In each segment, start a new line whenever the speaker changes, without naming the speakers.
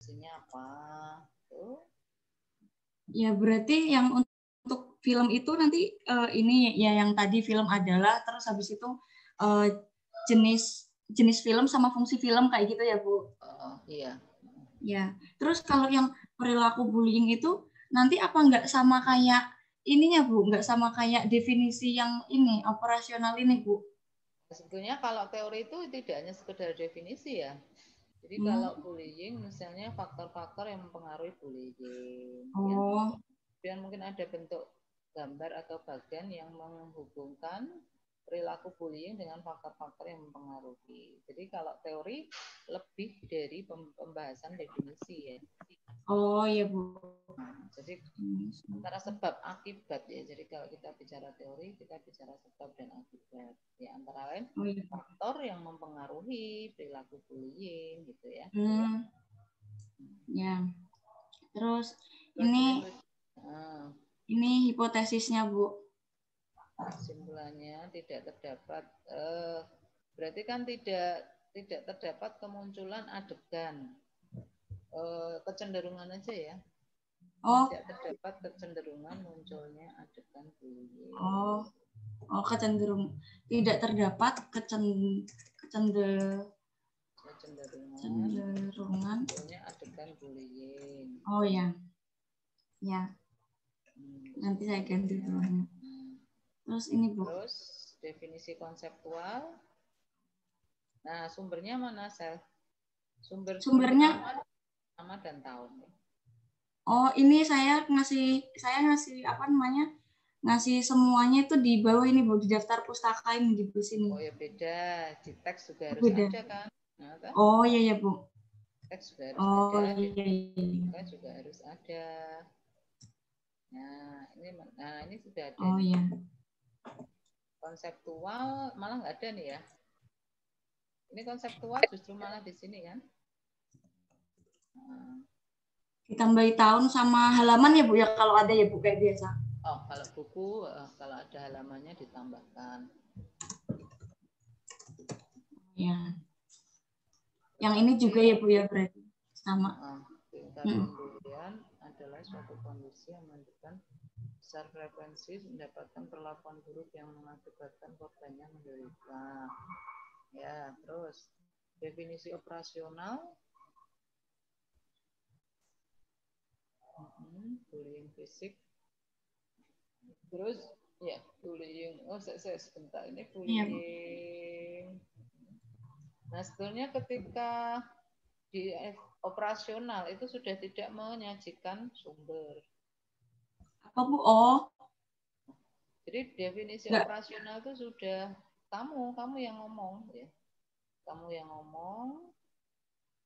Definisinya apa? Tuh.
Ya berarti yang untuk film itu nanti ini ya yang tadi film adalah, terus habis itu jenis film sama fungsi film kayak gitu ya Bu?
Iya.
Ya, terus kalau yang perilaku bullying itu nanti apa nggak sama kayak ininya Bu? Nggak sama kayak definisi yang ini operasional ini Bu?
Sebetulnya kalau teori itu tidak hanya sekedar definisi ya. Jadi kalau bullying misalnya faktor-faktor yang mempengaruhi bullying. Ya. Kemudian mungkin ada bentuk gambar atau bagian yang menghubungkan perilaku bullying dengan faktor-faktor yang mempengaruhi. Jadi kalau teori lebih dari pembahasan definisi ya.
Oh iya Bu.
Jadi antara sebab akibat ya. Jadi kalau kita bicara teori, kita bicara sebab dan akibat. Ya antara lain faktor yang mempengaruhi perilaku bullying gitu ya.
Ya. Terus ini hipotesisnya Bu.
Kesimpulannya tidak terdapat berarti kan tidak terdapat kemunculan adegan. Kecenderungan aja ya. Tidak terdapat kecenderungan munculnya adegan bullying.
Kecenderungan. Tidak terdapat kecenderungan
munculnya adegan bullying.
Oh ya. Ya. Nanti saya ganti dulu. Terus ini Bu.
Terus definisi konseptual. Nah, sumbernya mana, Sel? Sumbernya nama dan tahun.
Oh, ini saya ngasih apa namanya? Ngasih semuanya itu di bawah ini Bu, di daftar pustaka ini di sini.
Oh ya beda, di teks juga harus ada kan? Nah, kan?
Oh iya ya Bu.
Teks juga harus ada, di
iya.
juga harus ada. Nah, ini sudah ada.
Oh iya.
Konseptual malah nggak ada nih ya. Ini konseptual justru malah di sini kan.
Ditambahi tahun sama halaman ya Bu ya, kalau ada ya Bu kayak biasa.
Oh, kalau buku kalau ada halamannya ditambahkan.
Ya. Yang ini juga ya Bu ya berarti sama.
Tingkat pembulian adalah suatu kondisi yang menunjukkan besar frekuensi mendapatkan perlakuan buruk yang mengakibatkan korbannya menderita. Ya, terus definisi operasional. Bullying fisik. Terus ya bullying. Oh, saya sebentar ini bullying. Nah, sebetulnya ketika di operasional itu sudah tidak menyajikan sumber.
Apa Bu? Oh.
Jadi definisi operasional itu sudah kamu yang ngomong ya. Kamu yang ngomong.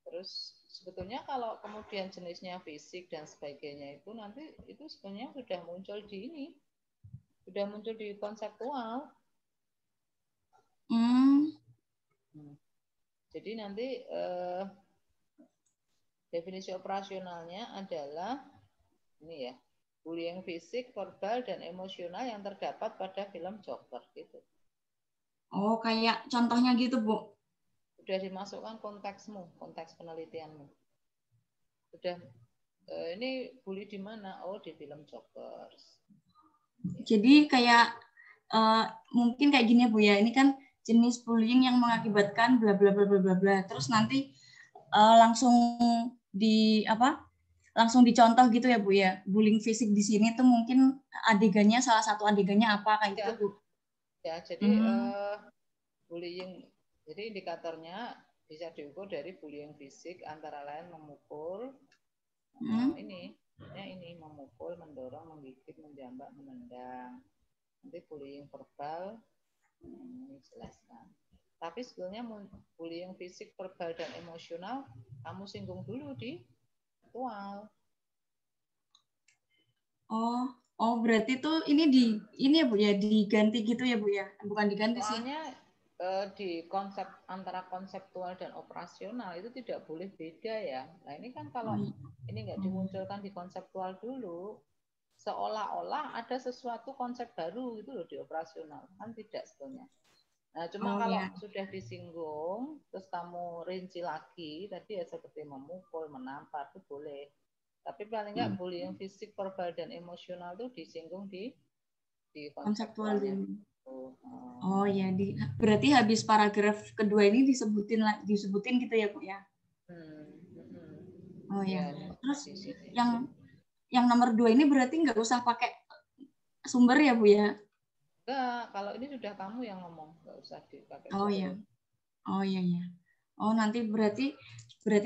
Terus sebetulnya kalau kemudian jenisnya fisik dan sebagainya itu nanti itu sebenarnya sudah muncul di ini. Sudah muncul di konseptual. Jadi nanti definisi operasionalnya adalah ini ya, bullying fisik, verbal, dan emosional yang terdapat pada film Joker gitu.
Oh, kayak contohnya gitu Bu?
Sudah dimasukkan konteksmu, konteks penelitianmu. Sudah ini bully di mana? Oh, di film Joker.
Jadi kayak mungkin kayak gini Bu ya, ini kan jenis bullying yang mengakibatkan bla bla bla bla bla bla. Terus nanti langsung langsung dicontoh gitu ya Bu ya. Bullying fisik di sini tuh mungkin adegannya, salah satu adegannya apa kayak gitu Bu.
Ya, jadi bullying, jadi indikatornya bisa diukur dari bullying fisik antara lain memukul, ini memukul, mendorong, menggigit, menjambak, menendang. Nanti bullying verbal, ini jelaskan. Tapi sebetulnya bullying fisik, verbal, dan emosional kamu singgung dulu di aktual.
Oh berarti tuh ini ya Bu ya, diganti gitu ya Bu ya, bukan diganti sih.
Soalnya di konsep antara konseptual dan operasional itu tidak boleh beda ya. Nah ini kan kalau ini nggak dimunculkan di konseptual dulu, seolah-olah ada sesuatu konsep baru itu loh di operasional, kan tidak sebetulnya. Nah, cuma kalau sudah disinggung, terus kamu rinci lagi, tadi ya seperti memukul, menampar, itu boleh. Tapi paling nggak bullying fisik, verbal, dan emosional tuh disinggung di konseptualnya.
Oh ya, berarti habis paragraf kedua ini disebutin gitu ya Bu ya? Oh ya. Terus yang nomor 2 ini berarti nggak usah pakai sumber ya Bu ya?
Enggak, kalau ini sudah kamu yang ngomong, nggak usah dipakai
sumber. Oh iya ya. Oh nanti berarti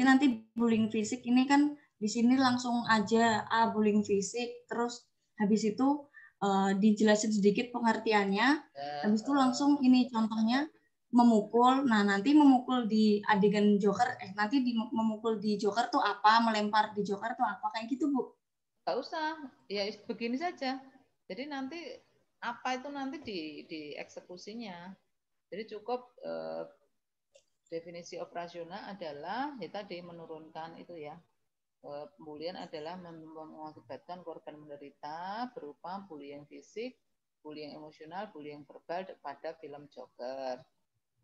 nanti bullying fisik ini kan di sini langsung aja bullying fisik, terus habis itu dijelasin sedikit pengertiannya, habis itu langsung ini contohnya memukul. Nah nanti memukul di adegan joker, nanti memukul di joker tuh apa, melempar di joker tuh apa, kayak gitu Bu?
Nggak usah, ya begini saja. Jadi nanti apa itu nanti di eksekusinya. Jadi cukup definisi operasional adalah ya tadi menurunkan itu ya. Pembulian adalah mengakibatkan korban menderita berupa bullying fisik, bullying emosional, bullying verbal pada film Joker.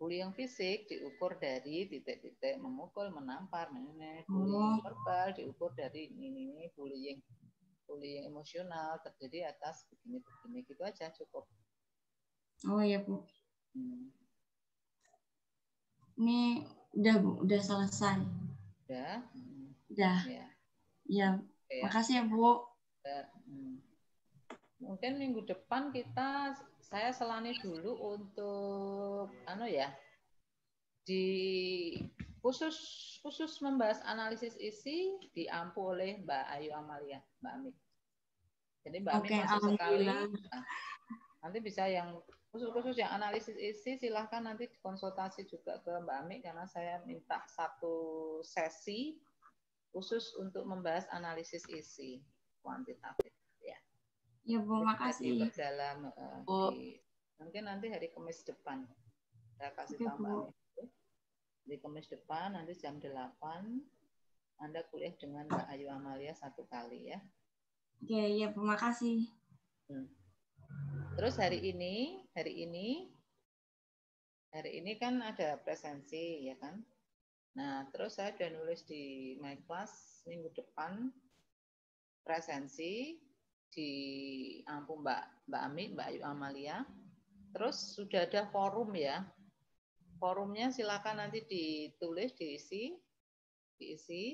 Bullying fisik diukur dari titik-titik memukul, menampar, bullying verbal diukur dari ini bullying emosional terjadi atas begini gitu aja cukup.
Oh ya Bu. Ini udah Bu, udah selesai.
Udah.
Ya. Makasih ya Bu.
Mungkin minggu depan saya selani dulu untuk di khusus membahas analisis isi diampu oleh Mbak Ayu Amalia, Mbak Ami. Jadi Mbak Ami masuk sekali. Nah, nanti bisa yang khusus yang analisis isi silahkan nanti konsultasi juga ke Mbak Ami karena saya minta satu sesi khusus untuk membahas analisis isi kuantitatif.
Ya Bu, makasih.
Dalam mungkin nanti hari Kamis depan saya kasih tambahan itu. Di Kamis depan nanti jam 8 Anda kuliah dengan Mbak Ayu Amalia 1 kali ya.
Oke, ya Bu, makasih.
Terus hari ini kan ada presensi ya kan. Nah, terus saya udah nulis di my class minggu depan presensi di Ampung Mbak Ami, Mbak Ayu Amalia. Terus sudah ada forum ya. Forumnya silakan nanti ditulis, diisi,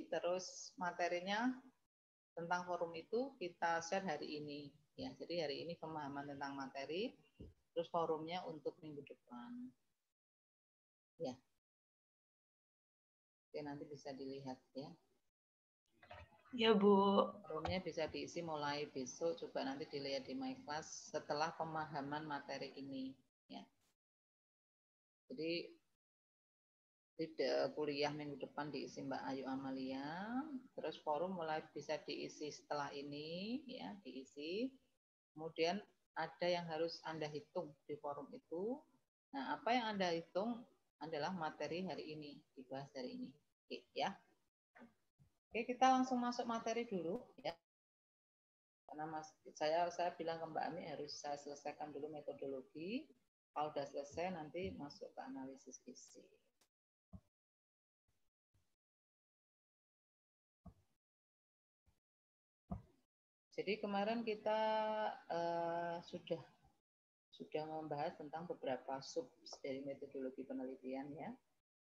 terus materinya tentang forum itu kita share hari ini. Ya, jadi hari ini pemahaman tentang materi, terus forumnya untuk minggu depan. Ya. Oke, nanti bisa dilihat ya.
Ya Bu.
Forumnya bisa diisi mulai besok, coba nanti dilihat di my class setelah pemahaman materi ini. Ya. Jadi kuliah minggu depan diisi Mbak Ayu Amalia, terus forum mulai bisa diisi setelah ini, ya diisi. Kemudian ada yang harus Anda hitung di forum itu. Nah, apa yang Anda hitung adalah materi hari ini, dibahas hari ini. Oke, ya. Oke, kita langsung masuk materi dulu, ya. Karena saya bilang ke Mbak Ami harus saya selesaikan dulu metodologi. Kalau sudah selesai nanti masuk ke analisis isi. Jadi kemarin kita sudah membahas tentang beberapa sub dari metodologi penelitian ya,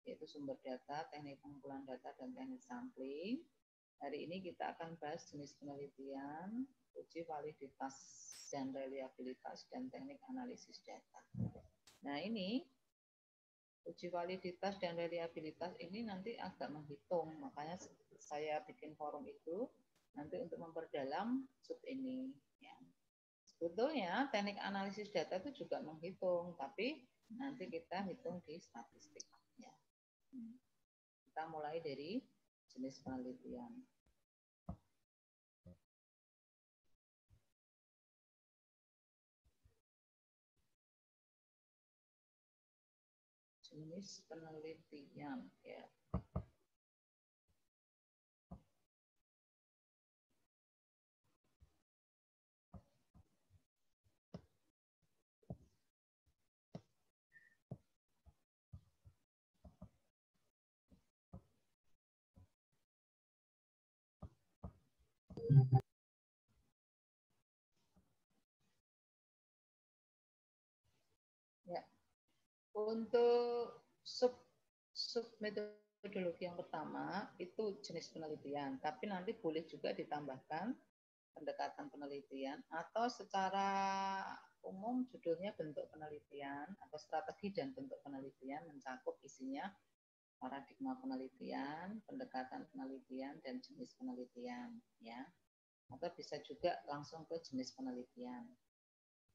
yaitu sumber data, teknik pengumpulan data, dan teknik sampling. Hari ini kita akan bahas jenis penelitian, uji validitas dan reliabilitas, dan teknik analisis data. Nah ini uji validitas dan reliabilitas ini nanti agak menghitung, makanya saya bikin forum itu nanti untuk memperdalam sub ini. Ya. Sebetulnya teknik analisis data itu juga menghitung, tapi nanti kita hitung di statistik. Ya. Kita mulai dari jenis penelitian. Jenis penelitian, ya. Ya. Untuk sub metodologi yang pertama itu jenis penelitian, tapi nanti boleh juga ditambahkan pendekatan penelitian atau secara umum judulnya bentuk penelitian atau strategi dan bentuk penelitian, mencakup isinya paradigma penelitian, pendekatan penelitian, dan jenis penelitian, ya. Atau bisa juga langsung ke jenis penelitian.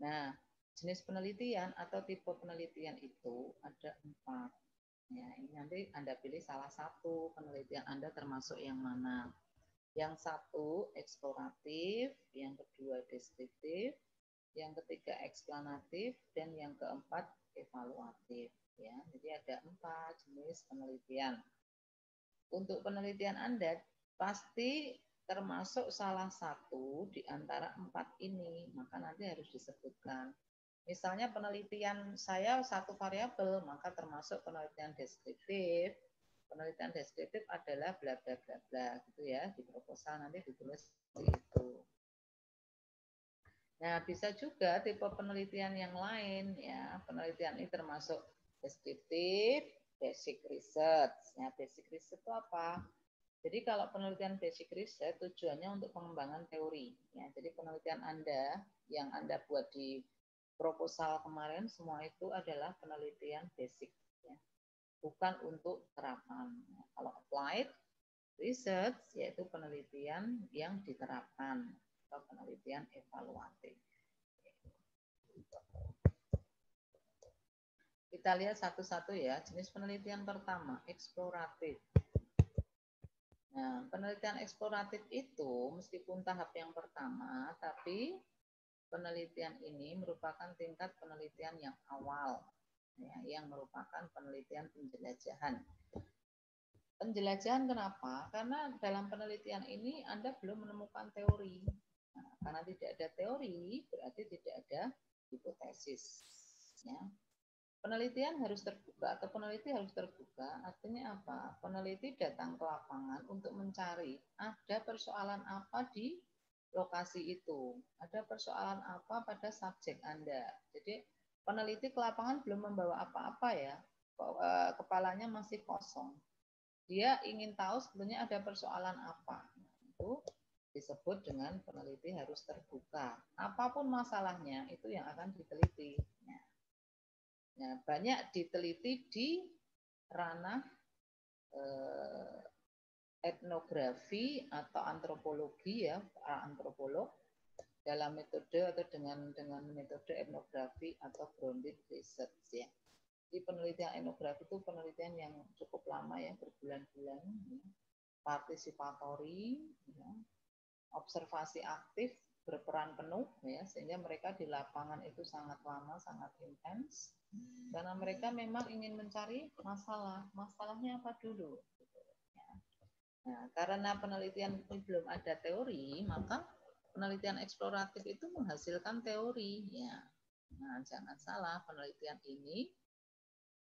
Nah, jenis penelitian atau tipe penelitian itu ada 4. Ya, ini nanti Anda pilih salah satu penelitian Anda termasuk yang mana. Yang satu eksploratif, yang kedua deskriptif, yang ketiga eksplanatif, dan yang keempat evaluatif. Ya, jadi ada 4 jenis penelitian. Untuk penelitian Anda pasti termasuk salah satu di antara 4 ini, maka nanti harus disebutkan. Misalnya penelitian saya satu variabel, maka termasuk penelitian deskriptif. Penelitian deskriptif adalah bla bla bla bla gitu ya, di proposal nanti ditulis itu. Nah, bisa juga tipe penelitian yang lain ya. Penelitian ini termasuk deskriptif, basic research. Ya, basic research itu apa? Jadi kalau penelitian basic research tujuannya untuk pengembangan teori. Ya, jadi penelitian Anda yang Anda buat di proposal kemarin semua itu adalah penelitian basic, ya. Bukan untuk terapan. Ya, kalau applied research yaitu penelitian yang diterapkan atau penelitian evaluatif. Kita lihat satu-satu ya. Jenis penelitian pertama, eksploratif. Nah, penelitian eksploratif itu meskipun tahap yang pertama, tapi penelitian ini merupakan tingkat penelitian yang awal, ya, yang merupakan penelitian penjelajahan. Penjelajahan kenapa? Karena dalam penelitian ini Anda belum menemukan teori. Nah, karena tidak ada teori, berarti tidak ada hipotesis. Ya. Penelitian harus terbuka atau peneliti harus terbuka, artinya apa? Peneliti datang ke lapangan untuk mencari ada persoalan apa di lokasi itu, ada persoalan apa pada subjek Anda. Jadi peneliti ke lapangan belum membawa apa-apa ya, kepalanya masih kosong. Dia ingin tahu sebetulnya ada persoalan apa. Itu disebut dengan peneliti harus terbuka. Apapun masalahnya itu yang akan diteliti. Nah, banyak diteliti di ranah etnografi atau antropologi ya, para antropolog dalam metode atau dengan metode etnografi atau grounded research ya. Di penelitian etnografi itu penelitian yang cukup lama ya, berbulan-bulan, ya. Partisipatori, ya. Observasi aktif, berperan penuh, ya, sehingga mereka di lapangan itu sangat lama, sangat intens, karena mereka memang ingin mencari masalah, masalahnya apa dulu. Ya. Nah, karena penelitian ini belum ada teori, maka penelitian eksploratif itu menghasilkan teori, ya. Nah, jangan salah, penelitian ini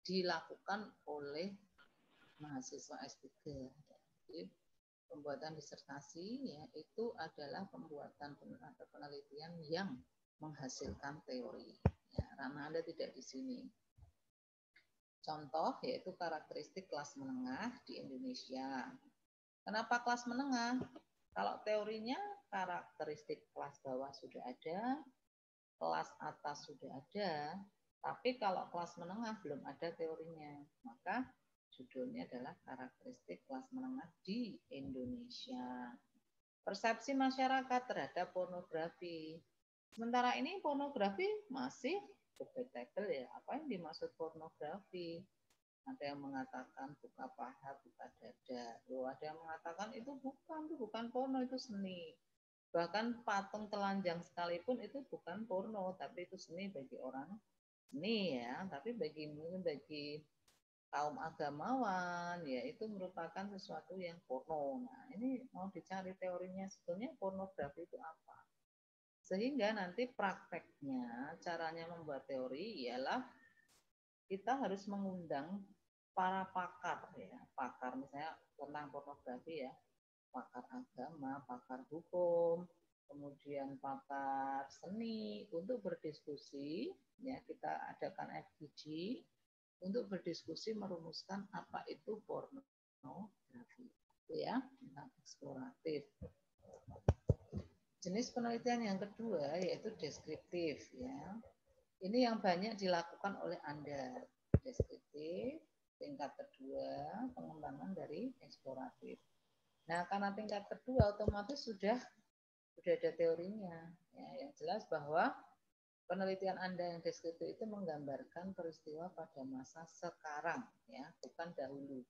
dilakukan oleh mahasiswa S3. Jadi, pembuatan disertasi ya itu adalah pembuatan atau penelitian yang menghasilkan teori. Ya, karena Anda tidak di sini. Contoh yaitu karakteristik kelas menengah di Indonesia. Kenapa kelas menengah? Kalau teorinya karakteristik kelas bawah sudah ada, kelas atas sudah ada, tapi kalau kelas menengah belum ada teorinya, maka judulnya adalah karakteristik kelas menengah di Indonesia. Persepsi masyarakat terhadap pornografi. Sementara ini pornografi masih debatable ya. Apa yang dimaksud pornografi? Ada yang mengatakan buka paha, buka dada. Loh, ada yang mengatakan itu bukan porno, itu seni. Bahkan patung telanjang sekalipun itu bukan porno, tapi itu seni bagi orang seni ya. Tapi bagi kaum agamawan ya itu merupakan sesuatu yang porno. Nah, ini mau dicari teorinya sebetulnya pornografi itu apa. Sehingga nanti prakteknya caranya membuat teori ialah kita harus mengundang para pakar ya, pakar misalnya tentang pornografi ya. pakar agama, pakar hukum, kemudian pakar seni untuk berdiskusi. Ya, kita adakan FGD untuk berdiskusi merumuskan apa itu pornografi. Itu ya, tentang eksploratif. Jenis penelitian yang kedua yaitu deskriptif ya. Ini yang banyak dilakukan oleh Anda. Deskriptif, tingkat kedua, pengembangan dari eksploratif. Nah, karena tingkat kedua otomatis sudah ada teorinya. Ya, yang jelas bahwa penelitian Anda yang deskriptif itu menggambarkan peristiwa pada masa sekarang, ya, bukan dahulu.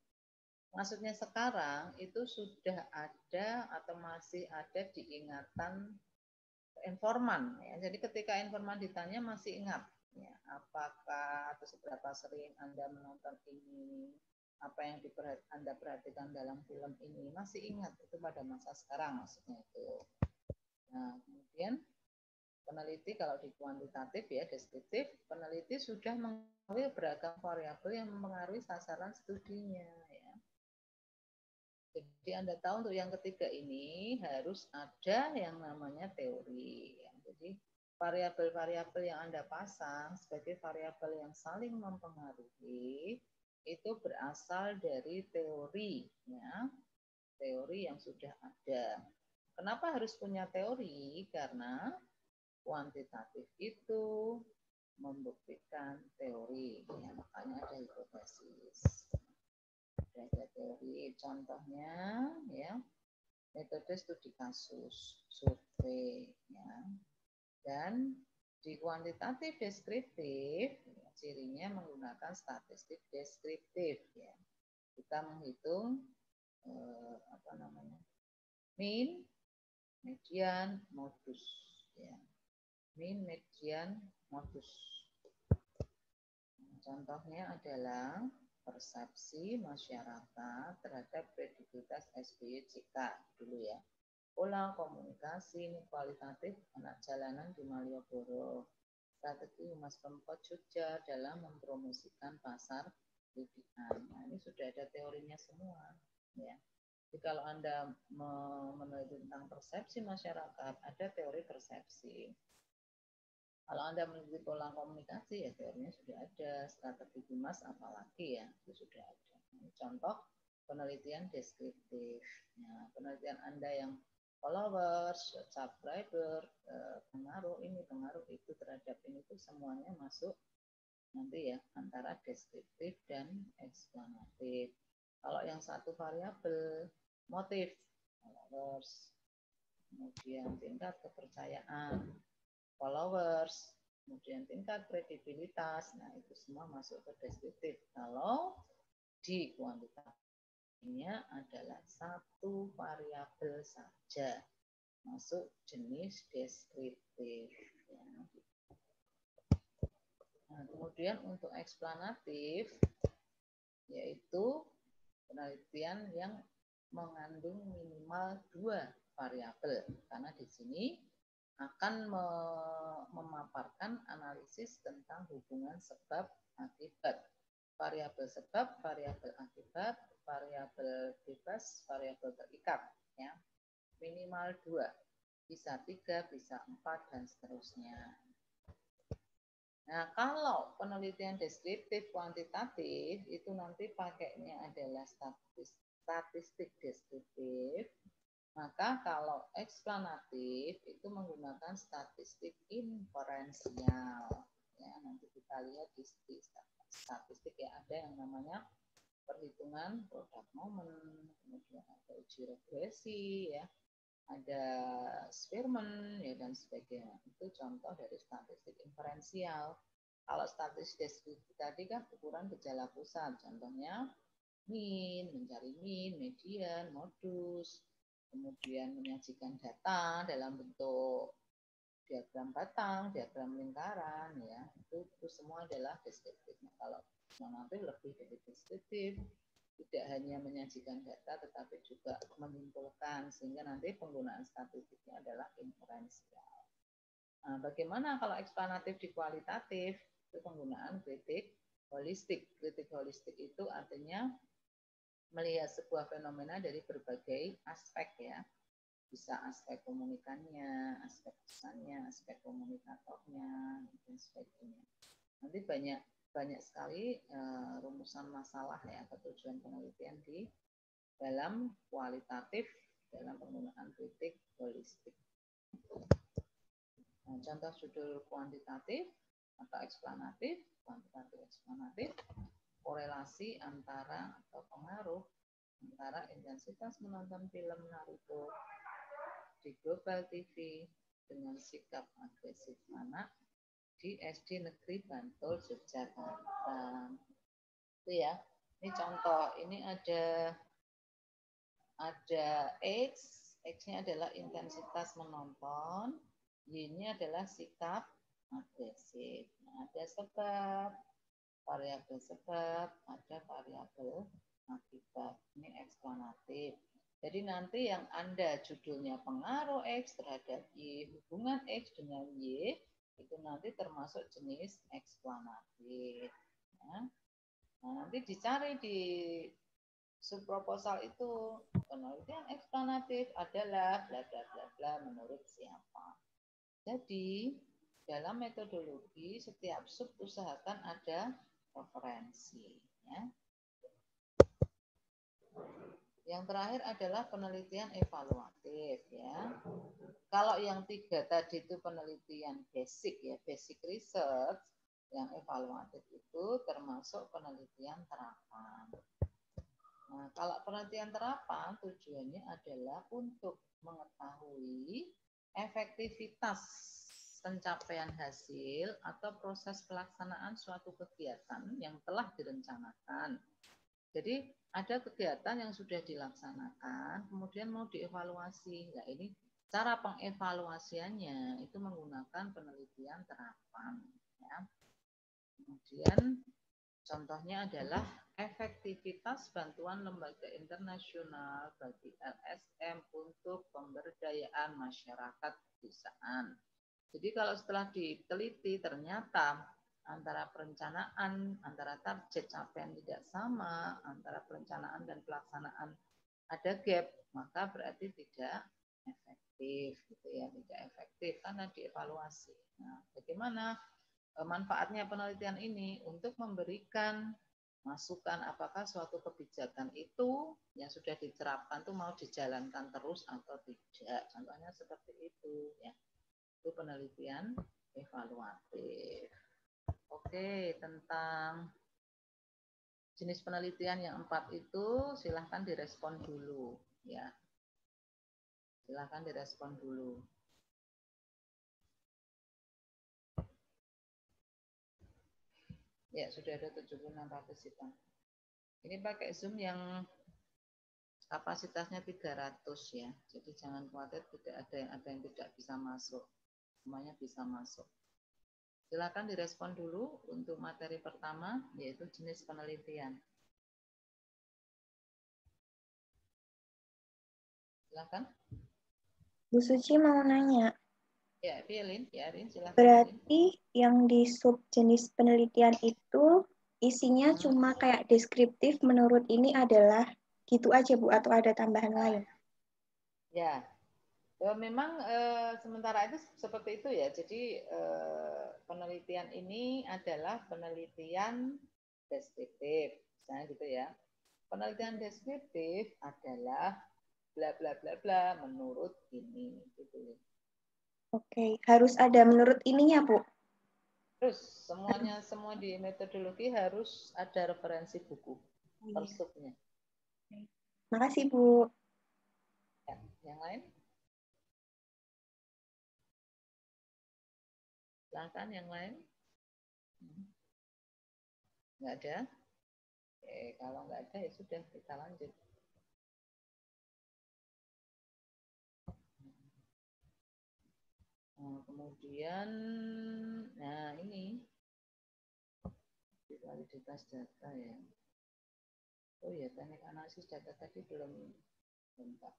Maksudnya sekarang itu sudah ada atau masih ada di ingatan informan. Ya. Jadi ketika informan ditanya masih ingat, ya, apakah atau seberapa sering Anda menonton ini, apa yang Anda perhatikan dalam film ini, masih ingat itu pada masa sekarang maksudnya itu. Nah, kemudian peneliti kalau di kuantitatif ya deskriptif, peneliti sudah mengetahui beragam variabel yang mempengaruhi sasaran studinya. Jadi Anda tahu untuk yang ketiga ini harus ada yang namanya teori. Jadi variabel-variabel yang Anda pasang sebagai variabel yang saling mempengaruhi itu berasal dari teori, ya. Teori yang sudah ada. Kenapa harus punya teori? Karena kuantitatif itu membuktikan teori, ya, makanya ada hipotesis. Ada teori, contohnya ya metode studi kasus, survei, ya. Dan di kuantitatif deskriptif ya, cirinya menggunakan statistik deskriptif, ya. Kita menghitung mean, median, modus, ya. Mean, median, modus. Contohnya adalah persepsi masyarakat terhadap kredibilitas SBY-JK dulu ya. Pola komunikasi ini kualitatif anak jalanan di Malioboro. Strategi Humas Pemkot Jogja dalam mempromosikan pasar bidikan. Nah, ini sudah ada teorinya semua ya. Jadi kalau Anda meneliti tentang persepsi masyarakat, ada teori persepsi. Kalau Anda meneliti pola komunikasi, ya teorinya sudah ada. Strategi Humas apalagi ya, itu sudah ada. Ini contoh penelitian deskriptif. Nah, penelitian Anda yang followers, subscriber, pengaruh ini, pengaruh itu terhadap ini, itu semuanya masuk nanti ya, antara deskriptif dan eksplanatif. Kalau yang satu variabel, motif, followers, kemudian tingkat kepercayaan, followers, kemudian tingkat kredibilitas, nah itu semua masuk ke deskriptif. Kalau di kuantitatifnya adalah satu variabel saja, masuk jenis deskriptif. Ya. Nah, kemudian untuk eksplanatif, yaitu penelitian yang mengandung minimal 2 variabel, karena di sini akan memaparkan analisis tentang hubungan sebab akibat. Variabel sebab, variabel akibat, variabel bebas, variabel terikat. Ya. Minimal 2. Bisa 3, bisa 4, dan seterusnya. Nah, kalau penelitian deskriptif kuantitatif, itu nanti pakainya adalah statistik deskriptif. Maka kalau eksplanatif itu menggunakan statistik inferensial. Ya, nanti kita lihat di statistik ya, ada yang namanya perhitungan produk momen, kemudian ada uji regresi, ya, ada Spearman, ya, dan sebagainya. Itu contoh dari statistik inferensial. Kalau statistik deskriptif tadi kan ukuran gejala pusat, contohnya mean, mencari mean, median, modus, kemudian menyajikan data dalam bentuk diagram batang, diagram lingkaran, ya, itu semua adalah deskriptif. Nah, kalau nanti lebih dari deskriptif, tidak hanya menyajikan data, tetapi juga menyimpulkan, sehingga nanti penggunaan statistiknya adalah inferensial. Nah, bagaimana kalau eksplanatif di kualitatif? Itu penggunaan kritik holistik. Kritik holistik itu artinya melihat sebuah fenomena dari berbagai aspek ya. Bisa aspek komunikannya, aspek pesannya, aspek komunikatornya, dan sebagainya. Nanti banyak sekali rumusan masalah ya atau tujuan penelitian di dalam kualitatif dalam penggunaan kritik holistik. Nah, contoh judul kuantitatif atau eksplanatif, kuantitatif eksplanatif, korelasi antara atau pengaruh antara intensitas menonton film Naruto di Global TV dengan sikap agresif anak di SD Negeri Bantul, Yogyakarta. Itu ya. Ini contoh. Ini ada X. X-nya adalah intensitas menonton. Y-nya adalah sikap agresif. Nah, ada sebab, variabel sebab, ada variabel akibat. Ini eksplanatif. Jadi nanti yang Anda judulnya pengaruh X terhadap Y, hubungan X dengan Y, itu nanti termasuk jenis eksplanatif. Ya. Nah, nanti dicari di subproposal itu, penelitian eksplanatif adalah bla bla bla bla menurut siapa. Jadi, dalam metodologi setiap sub usahakan ada referensi. Ya. Yang terakhir adalah penelitian evaluatif ya. Kalau yang 3 tadi itu penelitian basic ya, basic research, yang evaluatif itu termasuk penelitian terapan. Nah, kalau penelitian terapan tujuannya adalah untuk mengetahui efektivitas pencapaian hasil atau proses pelaksanaan suatu kegiatan yang telah direncanakan. Jadi ada kegiatan yang sudah dilaksanakan, kemudian mau dievaluasi. Nah, ini cara pengevaluasiannya itu menggunakan penelitian terapan. Ya. Kemudian contohnya adalah efektivitas bantuan lembaga internasional bagi LSM untuk pemberdayaan masyarakat pedesaan. Jadi kalau setelah diteliti ternyata antara perencanaan, antara target capaian tidak sama, antara perencanaan dan pelaksanaan ada gap, maka berarti tidak efektif, gitu ya, tidak efektif karena dievaluasi. Nah, bagaimana manfaatnya penelitian ini untuk memberikan masukan apakah suatu kebijakan itu yang sudah diterapkan itu mau dijalankan terus atau tidak. Contohnya seperti itu ya. Itu penelitian evaluatif. Oke, tentang jenis penelitian yang 4 itu silahkan direspon dulu ya. Silahkan direspon dulu. Ya, sudah ada 76 partisipan. Ini pakai Zoom yang kapasitasnya 300 ya. Jadi jangan khawatir tidak ada yang tidak bisa masuk. Semuanya bisa masuk. Silakan direspon dulu untuk materi pertama, yaitu jenis penelitian. Silakan.
Bu Suci mau nanya.
Ya, Rin, silakan.
Berarti yang di sub jenis penelitian itu isinya cuma kayak deskriptif menurut ini adalah gitu aja Bu, atau ada tambahan lain?
Ya, memang sementara itu seperti itu ya. Jadi penelitian ini adalah penelitian deskriptif, misalnya gitu ya. Penelitian deskriptif adalah bla bla bla bla menurut ini, gitu.
Oke, harus ada menurut ininya Bu.
Terus semua di metodologi harus ada referensi buku per subnya.
Makasih Bu.
Ya, yang lain? Silakan yang lain. Nggak ada? Oke, kalau nggak ada ya sudah kita lanjut. Nah, kemudian, nah ini validitas data ya. Oh ya, teknik analisis data tadi belum lengkap.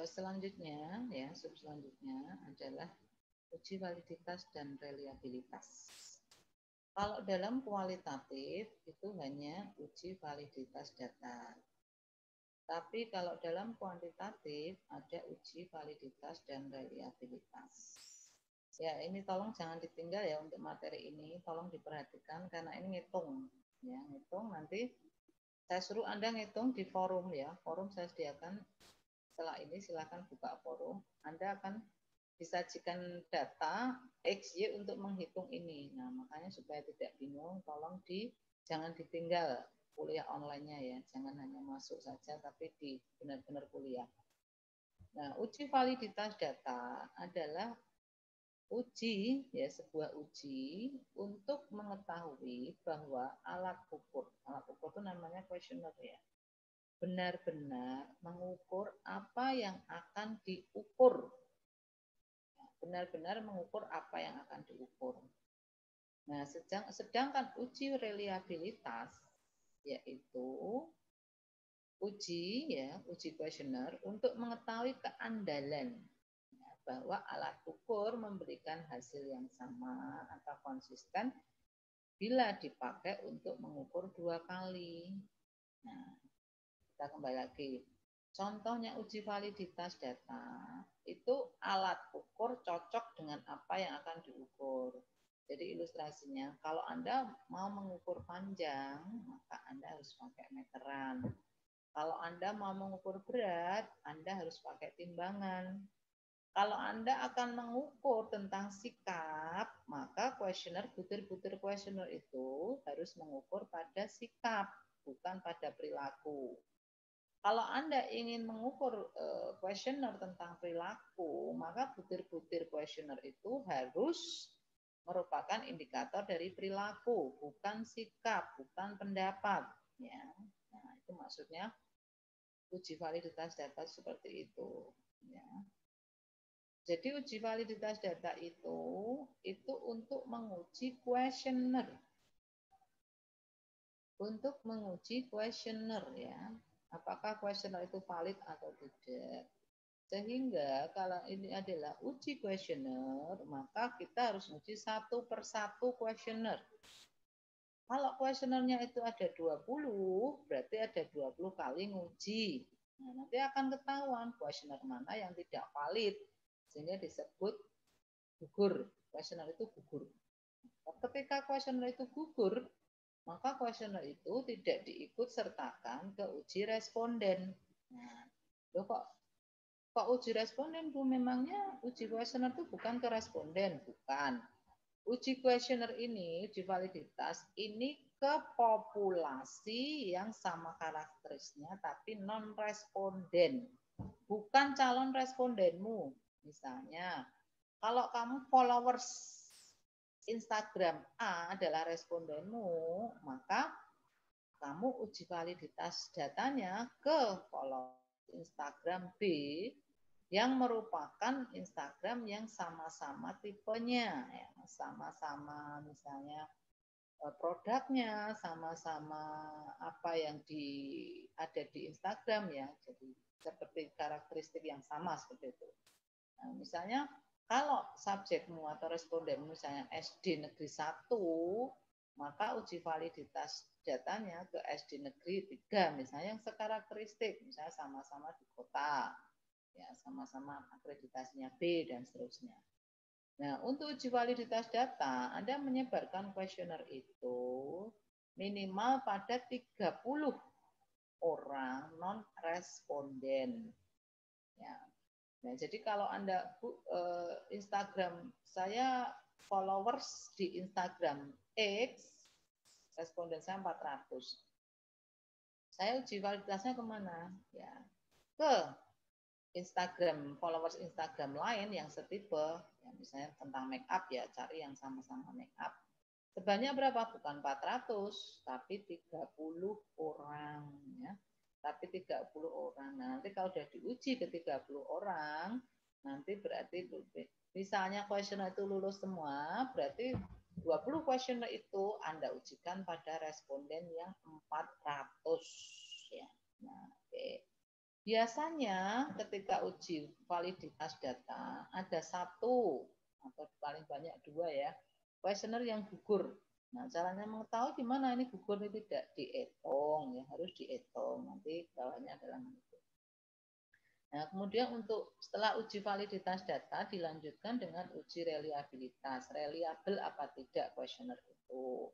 Selanjutnya ya, sub selanjutnya adalah uji validitas dan reliabilitas. Kalau dalam kualitatif itu hanya uji validitas data. Tapi kalau dalam kuantitatif ada uji validitas dan reliabilitas. Ya, ini tolong jangan ditinggal ya untuk materi ini, tolong diperhatikan karena ini ngitung. Ya, ngitung nanti saya suruh Anda ngitung di forum ya. Forum saya sediakan setelah ini, silakan buka forum. Anda akan disajikan data X, Y untuk menghitung ini. Nah, makanya supaya tidak bingung, tolong jangan ditinggal kuliah online-nya ya. Jangan hanya masuk saja, tapi benar-benar kuliah. Nah, uji validitas data adalah uji, ya sebuah uji untuk mengetahui bahwa alat ukur itu namanya questionnaire ya, benar-benar mengukur apa yang akan diukur. Benar-benar mengukur apa yang akan diukur. Nah, sedangkan uji reliabilitas yaitu uji questionnaire untuk mengetahui keandalan ya, bahwa alat ukur memberikan hasil yang sama atau konsisten bila dipakai untuk mengukur 2 kali. Nah, kita kembali lagi. Contohnya uji validitas data, itu alat ukur cocok dengan apa yang akan diukur. Jadi ilustrasinya, kalau Anda mau mengukur panjang, maka Anda harus pakai meteran. Kalau Anda mau mengukur berat, Anda harus pakai timbangan. Kalau Anda akan mengukur tentang sikap, maka questionnaire, butir-butir questionnaire itu harus mengukur pada sikap, bukan pada perilaku. Kalau Anda ingin mengukur questionnaire tentang perilaku, maka butir-butir questionnaire itu harus merupakan indikator dari perilaku, bukan sikap, bukan pendapat. Ya. Nah, itu maksudnya uji validitas data seperti itu. Ya. Jadi uji validitas data itu untuk menguji questionnaire. Untuk menguji questionnaire ya. Apakah questionnaire itu valid atau tidak. Sehingga kalau ini adalah uji questionnaire, maka kita harus uji satu persatu questionnaire. Kalau questionnaire-nya itu ada 20, berarti ada 20 kali nguji. Nah, nanti akan ketahuan questionnaire mana yang tidak valid. Sehingga disebut gugur. Questionnaire itu gugur. Ketika questionnaire itu gugur, maka questionnaire itu tidak diikut sertakan ke uji responden. Nah, loh kok uji responden Bu? Memangnya uji questionnaire itu bukan ke responden, bukan. Uji questionnaire ini, uji validitas ini ke populasi yang sama karakteristiknya tapi non responden, bukan calon respondenmu. Misalnya, kalau kamu followers Instagram A adalah respondenmu, maka kamu uji validitas datanya ke follower Instagram B yang merupakan Instagram yang sama-sama tipenya, ya, sama-sama misalnya produknya, sama-sama apa yang ada di Instagram ya, jadi seperti karakteristik yang sama seperti itu. Nah, misalnya kalau subjekmu atau respondenmu misalnya SD Negeri 1, maka uji validitas datanya ke SD Negeri 3, misalnya yang sekarakteristik, misalnya sama-sama di kota, ya sama-sama akreditasinya B dan seterusnya. Nah, untuk uji validitas data, Anda menyebarkan kuesioner itu minimal pada 30 orang non-responden. Ya. Nah, jadi kalau Anda Instagram saya followers di Instagram X, responden saya 400. Saya uji validitasnya kemana? Ya, ke Instagram, followers Instagram lain yang setipe, ya, misalnya tentang make up ya, cari yang sama-sama make up. Sebanyak berapa? Bukan 400, tapi 30 orang. Ya. Tapi 30 orang. Nah, nanti kalau sudah diuji ke 30 orang, nanti berarti misalnya questionnaire itu lulus semua, berarti 20 questionnaire itu Anda ujikan pada responden yang 400. Ya. Nah, oke. Biasanya ketika uji validitas data ada 1 atau paling banyak 2 ya kuesioner yang gugur. Nah, caranya mengetahui di mana ini gugur ini tidak dihitung ya, harus dihitung. Nanti bawahnya adalah menghitung. Nah, kemudian untuk setelah uji validitas data dilanjutkan dengan uji reliabilitas. Reliable apa tidak kuesioner itu?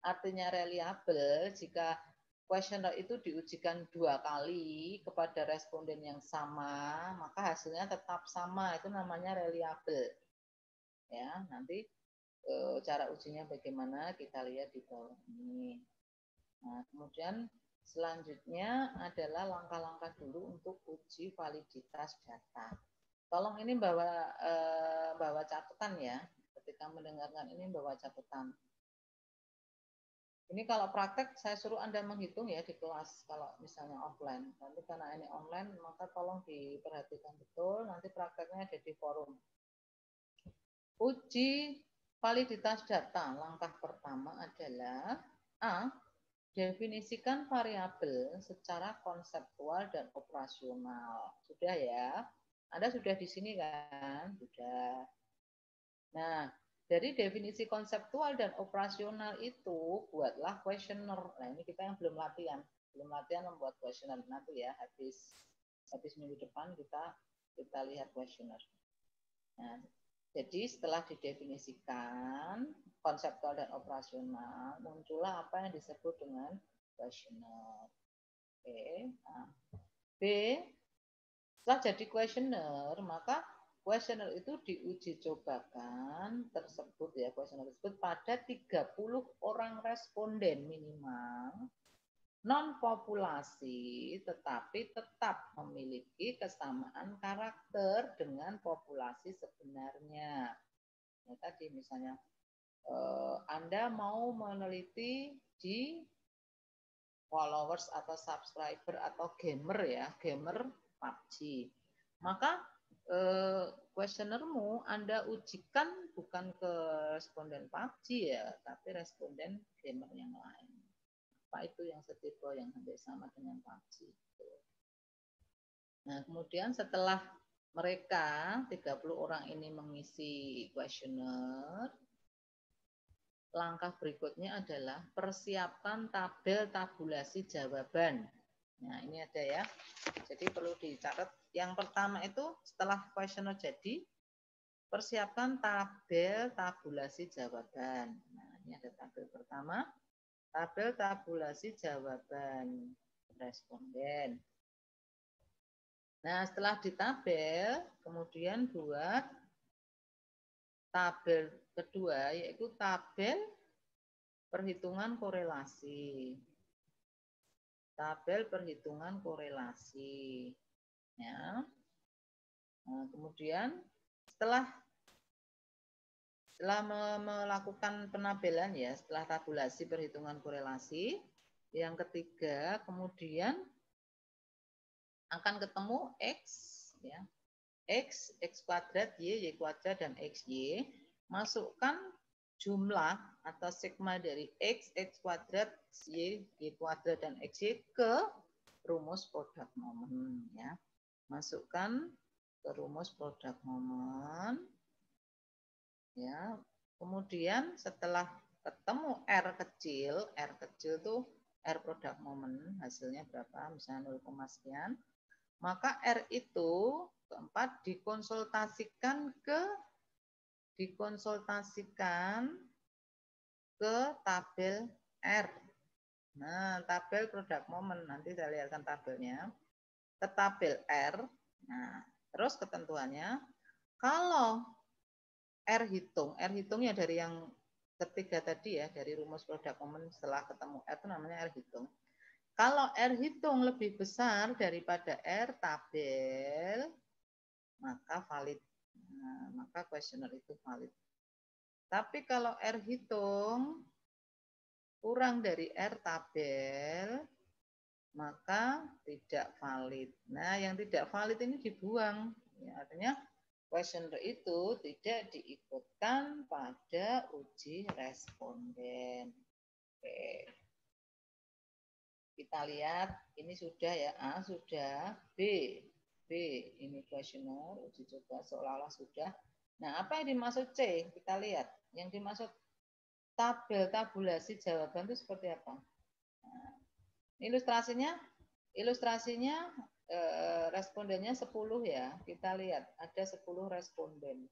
Artinya reliable jika kuesioner itu diujikan 2 kali kepada responden yang sama, maka hasilnya tetap sama. Itu namanya reliable. Ya, nanti cara ujinya bagaimana kita lihat di bawah ini. Nah, kemudian selanjutnya adalah langkah-langkah dulu untuk uji validitas data. Tolong ini bawa catatan ya. Ketika mendengarkan ini bawa catatan. Ini kalau praktek saya suruh Anda menghitung ya di kelas kalau misalnya offline. Nanti karena ini online maka tolong diperhatikan betul. Nanti prakteknya ada di forum. Uji validitas data. Langkah pertama adalah A. Definisikan variabel secara konseptual dan operasional. Sudah ya? Anda sudah di sini kan? Sudah. Nah, dari definisi konseptual dan operasional itu buatlah kuesioner. Nah, ini kita yang belum latihan. Belum latihan membuat kuesioner. Nanti ya, habis minggu depan kita lihat kuesioner. Nah, jadi setelah didefinisikan konseptual dan operasional, muncullah apa yang disebut dengan kuesioner. Oke. Nah, B, setelah jadi kuesioner, maka kuesioner itu diuji cobakan tersebut ya, kuesioner tersebut pada 30 orang responden minimal, non populasi tetapi tetap memiliki kesamaan karakter dengan populasi sebenarnya. Ya, tadi misalnya Anda mau meneliti di followers atau subscriber atau gamer ya, gamer PUBG. Maka kuesionermu Anda ujikan bukan ke responden PUBG ya, tapi responden gamer yang lain. Apa itu yang setipe yang hampir sama dengan PUBG. Nah, kemudian setelah mereka 30 orang ini mengisi kuesioner, langkah berikutnya adalah persiapkan tabel tabulasi jawaban. Nah, ini ada ya. Jadi perlu dicatat. Yang pertama itu setelah kuesioner jadi, persiapkan tabel tabulasi jawaban. Nah, ini ada tabel pertama. Tabel tabulasi jawaban responden. Nah, setelah ditabel, kemudian buat tabel kedua, yaitu tabel perhitungan korelasi. Tabel perhitungan korelasi. Ya. Nah, kemudian setelah melakukan penabelan ya, setelah tabulasi perhitungan korelasi, yang ketiga kemudian akan ketemu X ya. X kuadrat, Y kuadrat, dan XY. Masukkan jumlah atau sigma dari X kuadrat, Y kuadrat, dan XY ke rumus produk momen ya. Masukkan ke rumus produk momen. Ya, kemudian setelah ketemu R kecil tuh R produk momen, hasilnya berapa? Misalnya 0, sekian. Maka R itu keempat dikonsultasikan ke tabel R. Nah, tabel produk momen nanti saya lihatkan tabelnya. Ke tabel R. Nah, terus ketentuannya kalau R hitungnya dari yang ketiga tadi ya, dari rumus produk momen setelah ketemu R itu namanya R hitung. Kalau R hitung lebih besar daripada R tabel, maka valid. Nah, maka kuesioner itu valid. Tapi kalau R hitung kurang dari R tabel, maka tidak valid. Nah, yang tidak valid ini dibuang. Ya, artinya kuesioner itu tidak diikutkan pada uji responden. Oke. kita lihat ini sudah ya, A sudah, B ini kuesioner uji coba seolah-olah sudah. Nah, apa yang dimaksud C? Kita lihat. Yang dimaksud tabel tabulasi jawaban itu seperti apa? Nah, ilustrasinya respondennya 10 ya. Kita lihat ada 10 responden.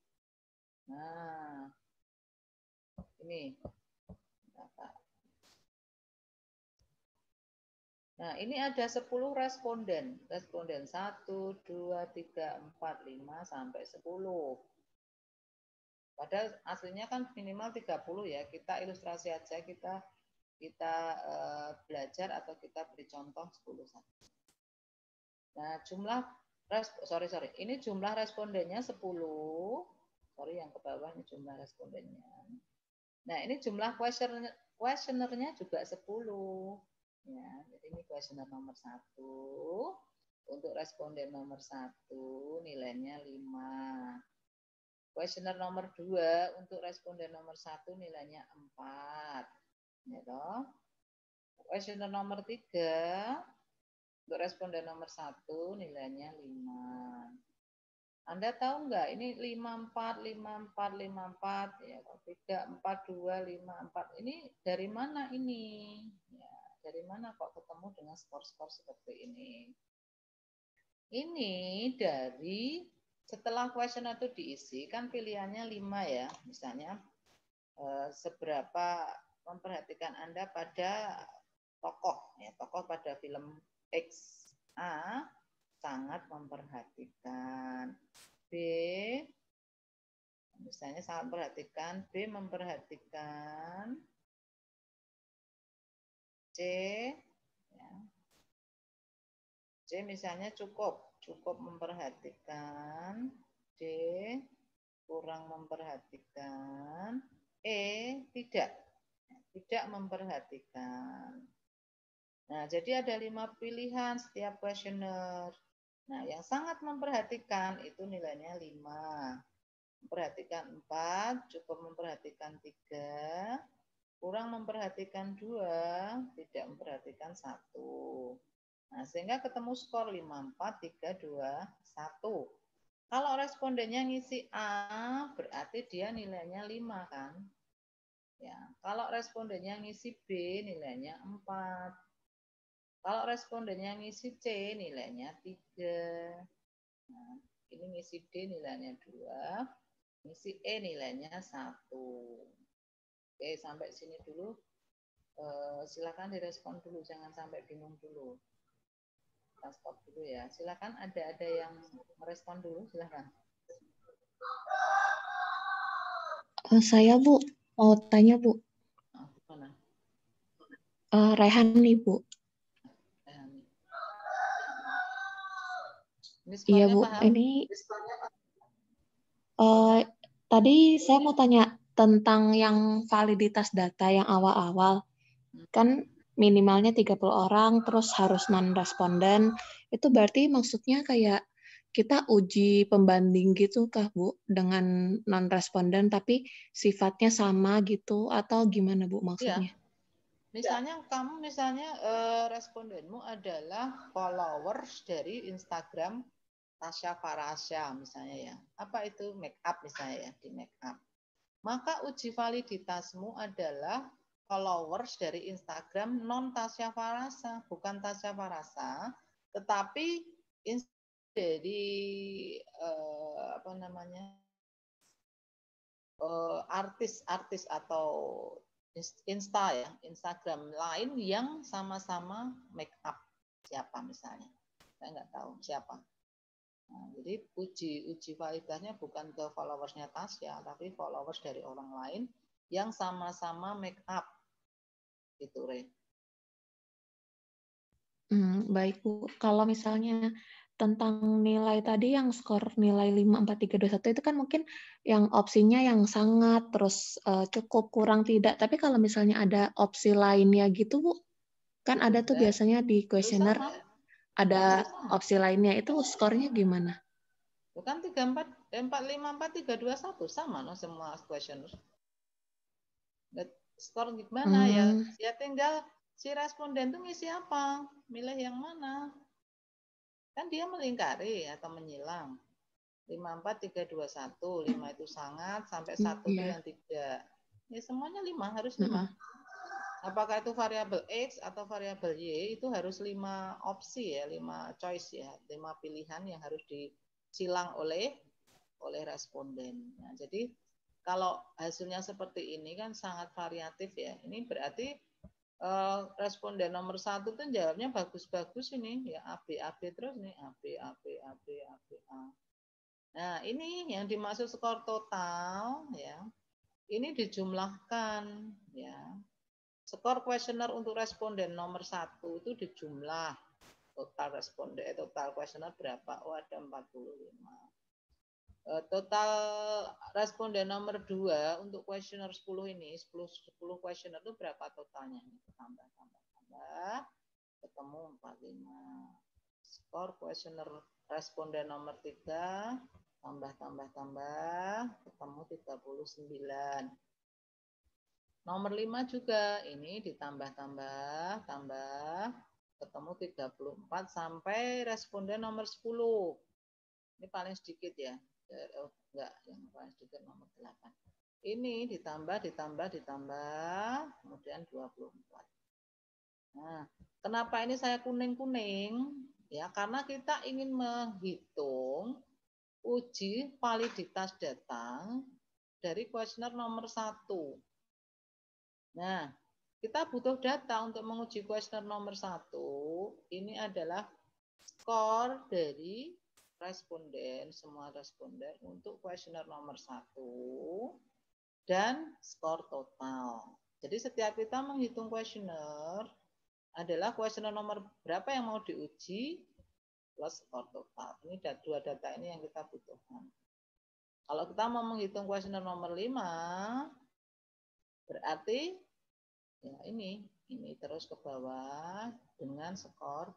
Nah, ini. Nah, ini ada 10 responden. Responden 1, 2, 3, 4, 5, sampai 10. Padahal aslinya kan minimal 30 ya. Kita ilustrasi aja, kita belajar atau kita beri contoh 10 saja. Nah, ini jumlah respondennya 10. Sorry, yang ke bawah ini jumlah respondennya. Nah, ini jumlah kuesionernya juga 10. Ya, jadi ini kuesioner nomor 1. Untuk responden nomor 1 nilainya 5. Kuesioner nomor 2 untuk responden nomor 1 nilainya 4. Ya toh. Kuesioner nomor 3 untuk responden nomor 1 nilainya 5. Anda tahu nggak ini 54, 54, 54 ya, 3, 4, 2, 5, 4. Ini dari mana ini? Ya, dari mana kok ketemu dengan skor-skor seperti ini? Ini dari setelah kuesioner itu diisi, kan pilihannya 5 ya. Misalnya seberapa memperhatikan Anda pada tokoh, ya, tokoh pada film X. A, sangat memperhatikan. B, misalnya sangat memperhatikan. B, memperhatikan. C, ya. C misalnya cukup memperhatikan. D, kurang memperhatikan. E, tidak memperhatikan. Nah, jadi ada 5 pilihan setiap kuesioner. Nah, yang sangat memperhatikan itu nilainya 5. Memperhatikan 4, cukup memperhatikan 3, kurang memperhatikan 2, tidak memperhatikan 1. Nah, sehingga ketemu skor 5, 4, 3, 2, 1. Kalau respondennya ngisi A, berarti dia nilainya 5 kan? Ya, kalau respondennya ngisi B, nilainya 4. Kalau respondennya ngisi C, nilainya 3. Nah, ini ngisi D nilainya 2. Ngisi E nilainya 1. Oke, sampai sini dulu. Silakan direspon dulu, jangan sampai bingung dulu. Kita stop dulu ya. Silakan, ada yang merespon dulu, silakan.
Saya Bu, mau tanya Bu.
Mana?
Rehan nih Bu. Iya Bu, paham? Ini tadi saya mau tanya tentang yang validitas data yang awal-awal. Kan minimalnya 30 orang, terus harus non-responden. Itu berarti maksudnya kayak kita uji pembanding gitu kah Bu dengan non-responden tapi sifatnya sama gitu atau gimana Bu maksudnya?
Ya. Misalnya respondenmu adalah followers dari Instagram Tasya Farasya misalnya ya. Apa itu make up misalnya ya, di make up. Maka uji validitasmu adalah followers dari Instagram non Tasya Farasya, bukan Tasya Farasya, tetapi dari artis atau Instagram lain yang sama-sama make up siapa misalnya. Saya nggak tahu siapa. Nah, jadi uji validitasnya bukan ke followersnya Tasya, tapi followers dari orang lain yang sama-sama make up. Gitu, Re.
Baik Bu, kalau misalnya tentang nilai tadi yang skor nilai 5, 4, 3, 2, 1 itu kan mungkin yang opsinya yang sangat, terus cukup, kurang, tidak. Tapi kalau misalnya ada opsi lainnya gitu Bu, kan ada tuh biasanya di kuesioner ada opsi lainnya, itu skornya gimana?
Bukan 3, 4, 5, 4, 3, 2, 1 sama no semua kuesioner. Skor gimana ya? Ya tinggal Si responden itu ngisi apa? Milih yang mana? Kan dia melingkari atau menyilang. 5, 4, 3, 2, 1. 5 itu sangat, sampai 1 itu yang tidak. Ya semuanya 5, harus 5. Apakah itu variabel X atau variabel Y, itu harus 5 opsi ya, 5 choice ya, 5 pilihan yang harus disilang oleh responden. Nah, jadi kalau hasilnya seperti ini kan sangat variatif ya. Ini berarti responden nomor 1 tuh jawabnya bagus-bagus ini ya, AB terus nih, AB. Nah, ini yang dimaksud skor total ya. Ini dijumlahkan ya. Skor kuesioner untuk responden nomor 1 itu dijumlah. Total responden, total kuesioner berapa? Oh, ada 45. Total responden nomor 2 untuk kuesioner 10 ini, 10 kuesioner itu berapa totalnya? Tambah, ketemu 45. Skor kuesioner responden nomor 3, tambah, ketemu 39. Nomor 5 juga, ini ditambah, ketemu 34 sampai responden nomor 10. Ini paling sedikit ya. Enggak, yang paling sedikit nomor 8. Ini ditambah, kemudian 24. Nah, kenapa ini saya kuning-kuning? Ya, karena kita ingin menghitung uji validitas data dari kuesioner nomor 1. Nah, kita butuh data untuk menguji kuesioner nomor 1. Ini adalah skor dari responden, semua responden untuk kuesioner nomor 1 dan skor total. Jadi setiap kita menghitung kuesioner adalah kuesioner nomor berapa yang mau diuji plus skor total. Ini dua data ini yang kita butuhkan. Kalau kita mau menghitung kuesioner nomor 5, berarti ya ini terus ke bawah dengan skor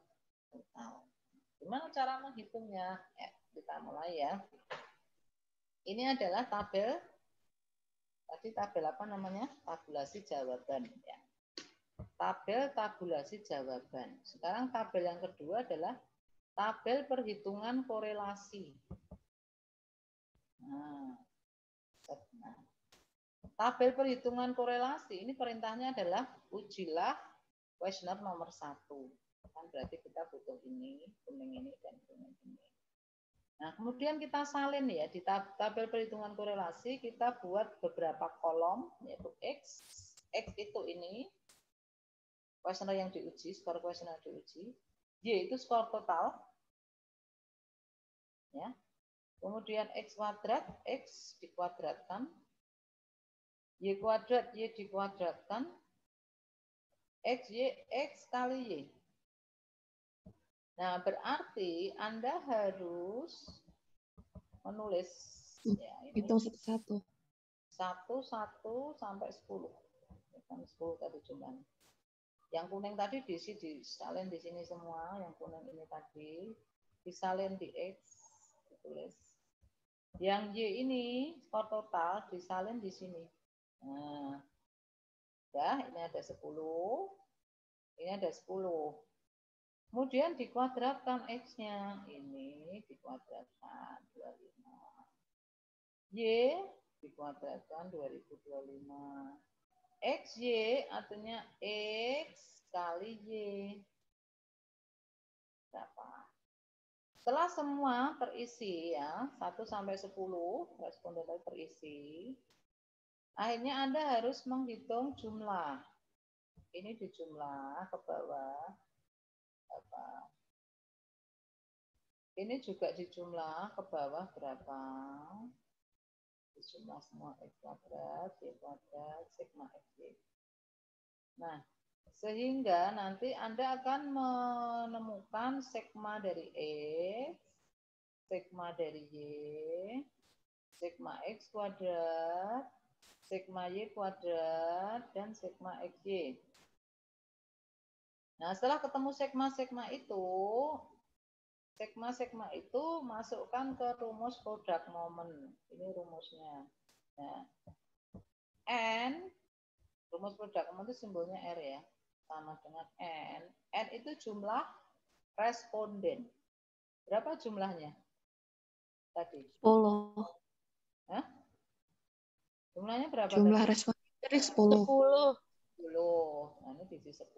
total. Gimana cara menghitungnya? Ya, kita mulai ya. Ini adalah tabel, tadi tabel apa namanya? Tabulasi jawaban. Ya. Tabel tabulasi jawaban. Sekarang tabel yang kedua adalah tabel perhitungan korelasi. Nah, tabel perhitungan korelasi ini perintahnya adalah ujilah kuesioner nomor 1. Kan berarti kita butuh ini, kuning ini, dan kuning ini. Nah, kemudian kita salin ya, di tabel perhitungan korelasi kita buat beberapa kolom, yaitu X. X itu ini, kuesioner yang diuji, skor kuesioner diuji. Y itu skor total. Ya. Kemudian X kuadrat, X dikuadratkan. Y kuadrat, Y dikuadratkan. X, Y, X kali Y. Nah, berarti Anda harus menulis ya, ini
hitung satu-satu.
1 sampai 10. Kan 10 tadi jumlahnya. Yang kuning tadi disalin di sini semua, yang kuning ini tadi disalin di X, ditulis. Yang Y ini skor total disalin di sini. Nah, ya, ini ada 10. Ini ada 10. Kemudian dikuadratkan X-nya. Ini dikuadratkan 25. Y dikuadratkan 2025. XY artinya X kali Y. Berapa? Setelah semua terisi ya, 1 sampai 10 responden terisi. Akhirnya Anda harus menghitung jumlah. Ini dijumlah ke bawah. Ini juga dijumlah ke bawah berapa? Dijumlah semua X kuadrat, Y kuadrat, sigma XY. Nah, sehingga nanti Anda akan menemukan sigma dari X, sigma dari Y, sigma X kuadrat, sigma Y kuadrat, dan sigma XY. Nah, setelah ketemu sigma itu masukkan ke rumus produk momen. Ini rumusnya. Nah, N, rumus produk momen itu simbolnya R ya. sama dengan N. N itu jumlah responden. Berapa jumlahnya? Tadi.
10.
Hah? Jumlahnya berapa?
Jumlah
tadi?
responden tadi 10.
10.
10. Nah, ini diisi 10.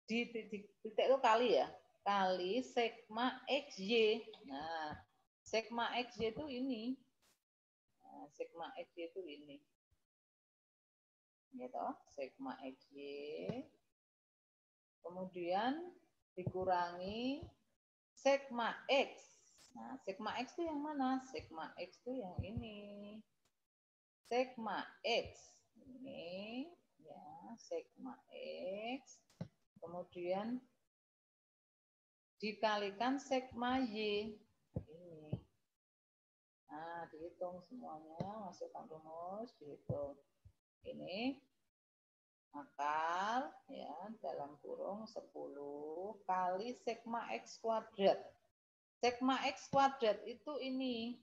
Di titik itu kali ya. Kali sigma XY. Nah, sigma XY itu ini. Nah, sigma XY itu ini. Gitu, sigma XY. Kemudian dikurangi sigma X. Nah, sigma X itu yang mana? Sigma X itu yang ini. Sigma X. Ini ya, sigma X. Kemudian dikalikan sigma Y. Ini. Nah, dihitung semuanya, masukkan rumus, dihitung. Ini akar ya dalam kurung 10 kali sigma X kuadrat. Sigma X kuadrat itu ini.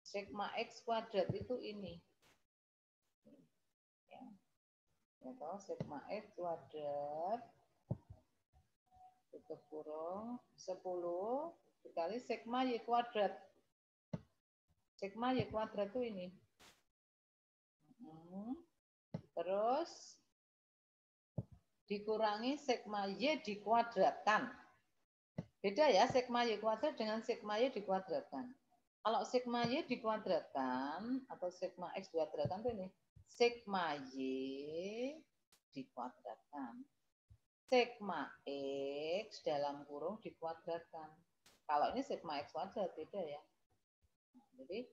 Sigma X kuadrat itu ini. Ya. Ya, sigma X kuadrat tutup kurung 10 dikali sigma Y kuadrat. Sigma Y kuadrat itu ini. Terus dikurangi sigma Y dikuadratkan. Beda ya sigma Y kuadrat dengan sigma Y dikuadratkan. Kalau sigma Y dikuadratkan atau sigma X dikuadratkan itu ini. Sigma Y dikuadratkan. Sigma X dalam kurung dikuadratkan. Kalau ini sigma X kuadrat beda ya. Jadi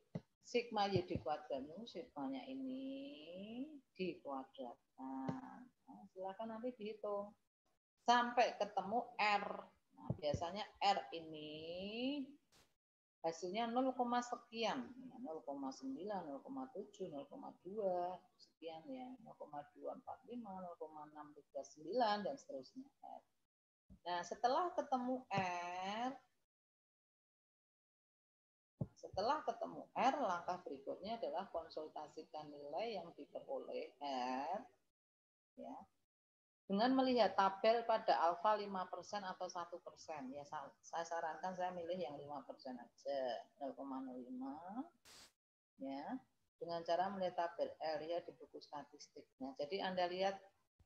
sigma Y dikuadratkan, sigmanya ini dikuadratkan. Nah, silakan nanti dihitung. Sampai ketemu R. Nah, biasanya R ini hasilnya 0, sekian, 0,9, 0,7, 0,2 sekian ya, 0,245, 0,639 dan seterusnya. Nah, setelah ketemu R, langkah berikutnya adalah konsultasikan nilai yang diperoleh R ya. Dengan melihat tabel pada alfa 5% atau 1%. Ya, saya sarankan saya milih yang 5% aja. 0,05. Ya. Dengan cara melihat tabel R ya di buku statistiknya. Jadi Anda lihat,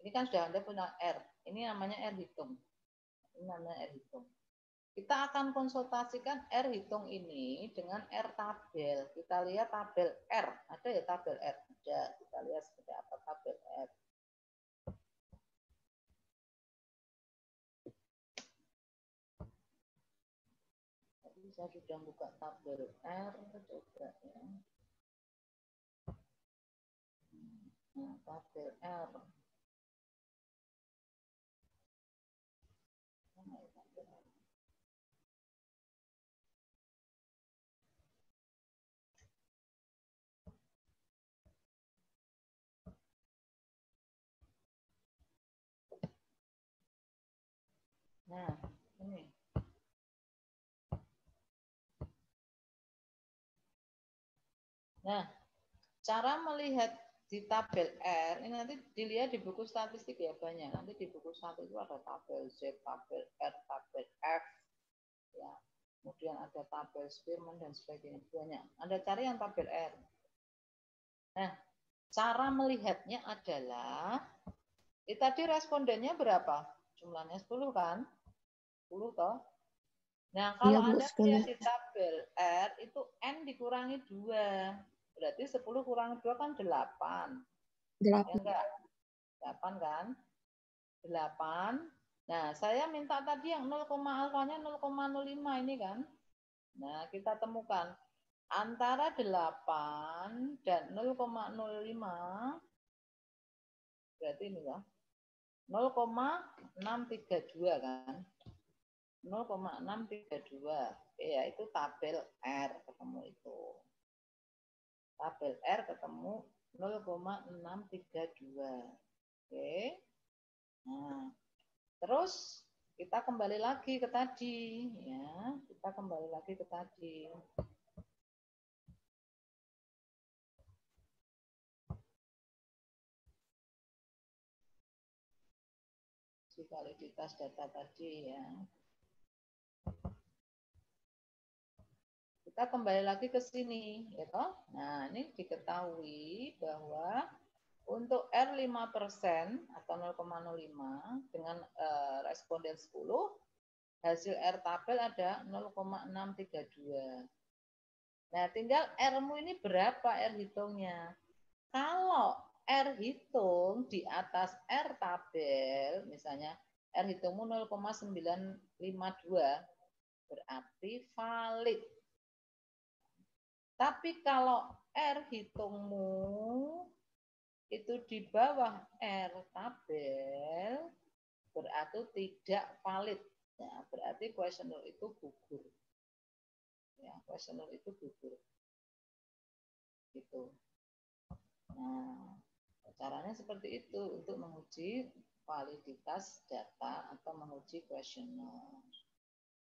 ini kan sudah Anda punya R. Ini namanya R hitung. Ini namanya R hitung. Kita akan konsultasikan R hitung ini dengan R tabel. Kita lihat tabel R. Ada ya tabel R? Ada. Kita lihat seperti apa tabel R. Saya sudah buka tabel R, coba ya. Nah, tabel R. Nah, ini. Nah, cara melihat di tabel R, ini nanti dilihat di buku statistik ya banyak. Nanti di buku statistik itu ada tabel Z, tabel R, tabel F. Ya. Kemudian ada tabel Spearman dan sebagainya. Banyak. Anda cari yang tabel R. Nah, cara melihatnya adalah, tadi respondennya berapa? Jumlahnya 10 kan? 10 toh? Nah, kalau
Bu,
Anda lihat di tabel R, itu N dikurangi 2. Berarti 10 kurang 2 kan 8. 8. Ya enggak? 8 kan? 8. Nah, saya minta tadi yang 0, alfanya 0,05 ini kan. Nah, kita temukan antara 8 dan 0,05 berarti ini ya. 0,632 kan. 0,632. Ya, itu tabel R ketemu itu. Tabel R ketemu 0,632. Oke. Nah, terus kita kembali lagi ke tadi ya. Kita kembali lagi ke tadi. uji validitas data tadi ya. Kita kembali lagi ke sini, ya toh. Nah, ini diketahui bahwa untuk R 5% atau 0,05 dengan responden 10, hasil R tabel ada 0,632. Nah, tinggal R-mu ini berapa R hitungnya? Kalau R hitung di atas R tabel, misalnya R hitungmu 0,952, berarti valid. Tapi kalau R hitungmu itu di bawah R tabel, berarti tidak valid. Ya, berarti questionnaire itu gugur. Ya, questionnaire itu gugur. Gitu. Nah, caranya seperti itu untuk menguji validitas data atau menguji questionnaire.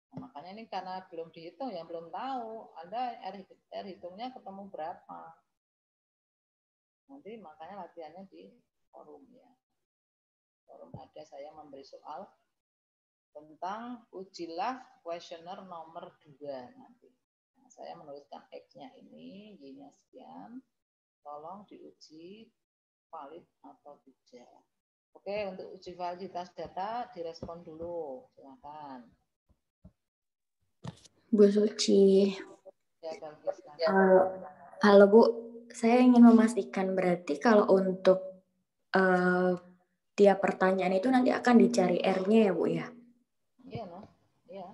Nah, makanya ini karena belum dihitung, ya belum tahu Anda R hitungnya ketemu berapa. Nanti makanya latihannya di forum ya. Forum ada saya memberi soal tentang ujilah questionnaire nomor 2 nanti. Nah, saya menuliskan X-nya ini, Y-nya sekian. Tolong diuji valid atau tidak. Oke, untuk uji validitas data direspon dulu. Silakan.
Bu Suci.
Ya,
Halo Bu, saya ingin memastikan berarti kalau untuk tiap pertanyaan itu nanti akan dicari R-nya ya Bu ya?
Iya, no? Iya.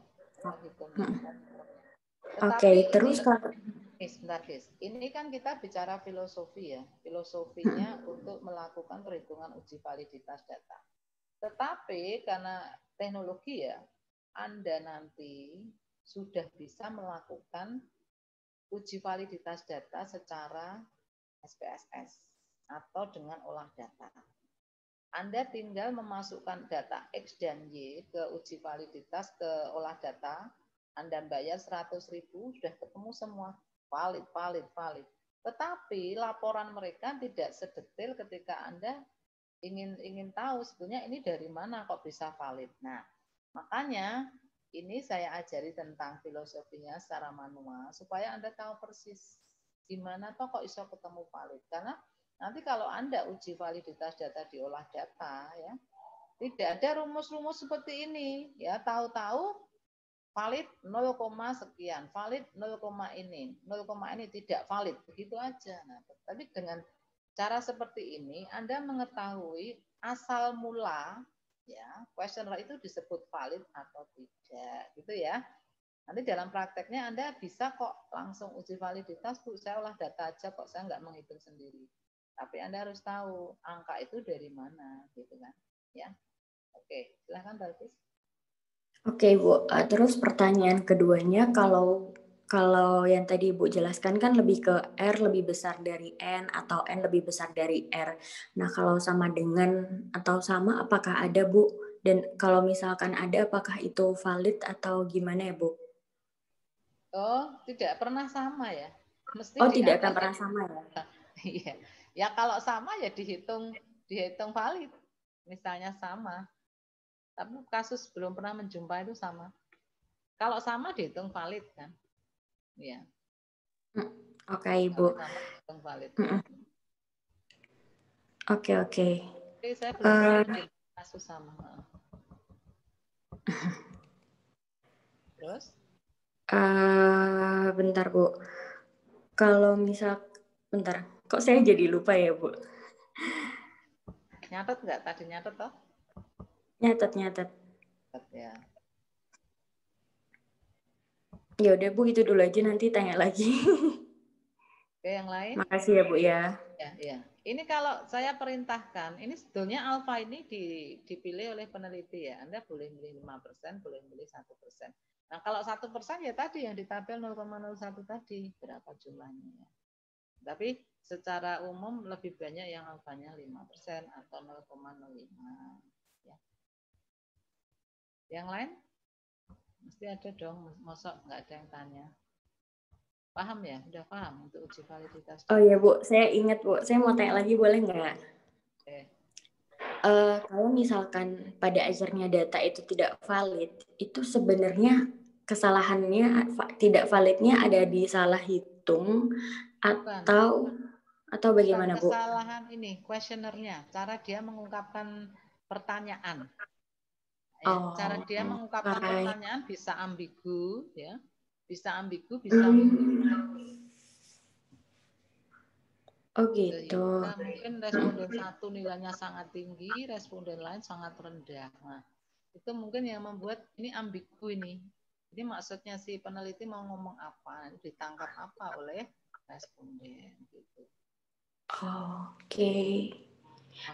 Oke, terus kalau
sebentar, guys. Ini kan kita bicara filosofi ya. Filosofinya untuk melakukan perhitungan uji validitas data. Tetapi karena teknologi ya, Anda nanti sudah bisa melakukan uji validitas data secara SPSS atau dengan olah data. Anda tinggal memasukkan data X dan Y ke uji validitas ke olah data. Anda bayar 100.000, sudah ketemu semua. Valid. Tetapi laporan mereka tidak sedetail ketika Anda ingin tahu sebetulnya ini dari mana kok bisa valid. Nah, makanya ini saya ajari tentang filosofinya secara manual supaya Anda tahu persis gimana toh kok bisa ketemu valid. Karena nanti kalau Anda uji validitas data di olah data ya, tidak ada rumus-rumus seperti ini ya, tahu-tahu valid 0, sekian, valid 0, ini tidak valid, begitu aja. Nah, tapi dengan cara seperti ini Anda mengetahui asal mula ya, questionnaire itu disebut valid atau tidak, gitu ya. Nanti dalam prakteknya Anda bisa kok langsung uji validitas, Bu, saya olah data aja kok, saya nggak menghitung sendiri. Tapi Anda harus tahu angka itu dari mana, gitu kan? Ya, oke, silahkan Balkis.
Oke Bu, terus pertanyaan keduanya kalau yang tadi Ibu jelaskan kan lebih ke R lebih besar dari N atau N lebih besar dari R. Nah kalau sama dengan atau sama apakah ada Bu? Dan kalau misalkan ada apakah itu valid atau gimana ya Bu?
Oh, tidak pernah sama ya? Mesti
tidak akan pernah sama ya?
Iya. Ya kalau sama ya dihitung valid. Misalnya sama. Tapi kasus belum pernah menjumpai itu sama. Kalau sama dihitung valid kan? Iya.
Oke, Ibu.
Sama dihitung valid.
Oke.
Oke, saya belum pernah kasus sama. Terus?
Bentar Bu. Kalau bentar. Kok saya jadi lupa ya Bu?
Nyatet nggak tadi nyatet toh?
Nyatet.
Ya.
Ya udah Bu, itu dulu aja, nanti tanya lagi.
Oke, yang lain?
Makasih ya Bu ya.
Ya. Ini kalau saya perintahkan, ini sebetulnya alfa ini dipilih oleh peneliti ya. Anda boleh milih 5%, boleh milih 1%. Nah, kalau 1% ya tadi yang di tabel 0,01 tadi, berapa jumlahnya ya. Tapi secara umum lebih banyak yang alfanya 5% atau 0,05. Ya. Yang lain? Mesti ada dong, masa nggak ada yang tanya. Paham ya? Udah paham untuk uji validitas?
Oh iya Bu, saya ingat Bu. Saya mau tanya lagi boleh nggak? Kalau misalkan pada akhirnya data itu tidak valid, itu sebenarnya kesalahannya tidak validnya ada di salah hitung atau bagaimana, Bu?
Kesalahan ini kuesionernya, cara dia mengungkapkan pertanyaan. Cara dia mengungkapkan pertanyaan bisa ambigu, ya, bisa ambigu, bisa minim.
Oh gitu.
Nah, mungkin responden satu nilainya sangat tinggi, responden lain sangat rendah. Nah, itu mungkin yang membuat ini ambigu ini. Jadi maksudnya si peneliti mau ngomong apa, ditangkap apa oleh responden gitu.
Oke.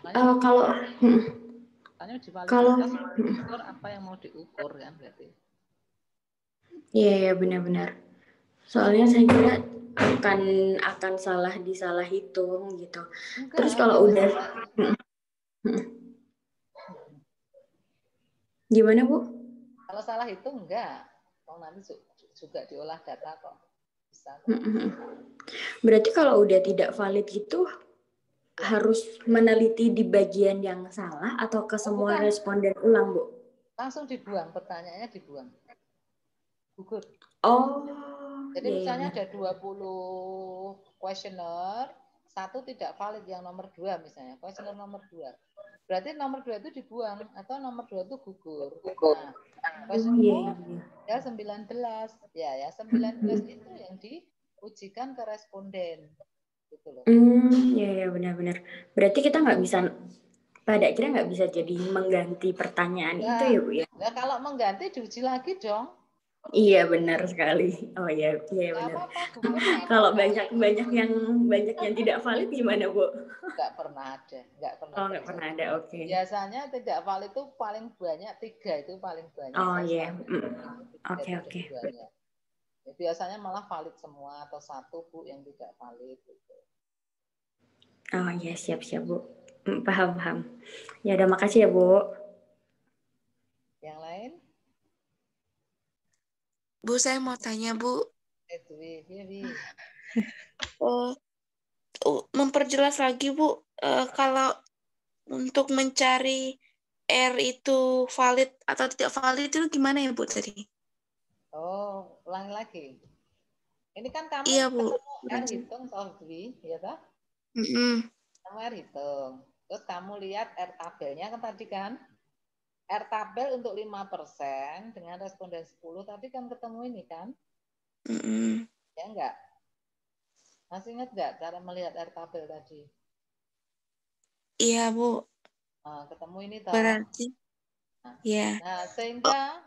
Makanya
kalau
diukur apa yang mau diukur kan berarti.
Iya benar-benar. Soalnya saya kira akan disalah hitung gitu.
Enggak,
terus kalau udah gimana, Bu?
Kalau salah hitung enggak. Nanti juga diolah data kok. Bisa.
Berarti kalau udah tidak valid itu harus meneliti di bagian yang salah atau ke semua responden ulang, Bu?
Langsung dibuang, pertanyaannya dibuang. Gugur. Jadi misalnya ada 20 kuesioner, satu tidak valid yang nomor 2 misalnya, kuesioner nomor 2. Berarti nomor 2 itu dibuang atau nomor 2 itu gugur. Nah, kuesioner ya 19. Ya 19 itu yang diujikan ke responden. Gitu loh.
Ya benar-benar. Berarti kita nggak bisa pada akhirnya nggak bisa jadi mengganti pertanyaan itu ya, Bu ya?
Nah, kalau mengganti diuji lagi dong.
Iya benar sekali. Oh iya benar. Kalau banyak yang tidak valid gimana, Bu?
Nggak pernah ada.
Nggak pernah ada. Oke.
Biasanya tidak valid itu paling banyak 3 itu paling banyak.
Oh iya. Oke.
Ya, biasanya malah valid semua atau satu, Bu, yang tidak valid gitu.
Oh iya, siap Bu. Paham. Ya udah, makasih ya, Bu.
Yang lain?
Bu, saya mau tanya, Bu. Memperjelas lagi, Bu, kalau untuk mencari R itu valid atau tidak valid itu gimana ya, Bu, tadi?
Ulangi lagi. Ini kan kamu
Bu.
ketemu R hitung, Dwi, ya toh? Kamu R hitung. Terus kamu lihat R tabelnya kan tadi kan? R tabel untuk 5% dengan responden 10 tadi kan ketemu ini kan? Ya enggak? Masih ingat enggak cara melihat R tabel tadi?
Iya, Bu.
Nah, ketemu ini toh.
Berarti
Nah, sehingga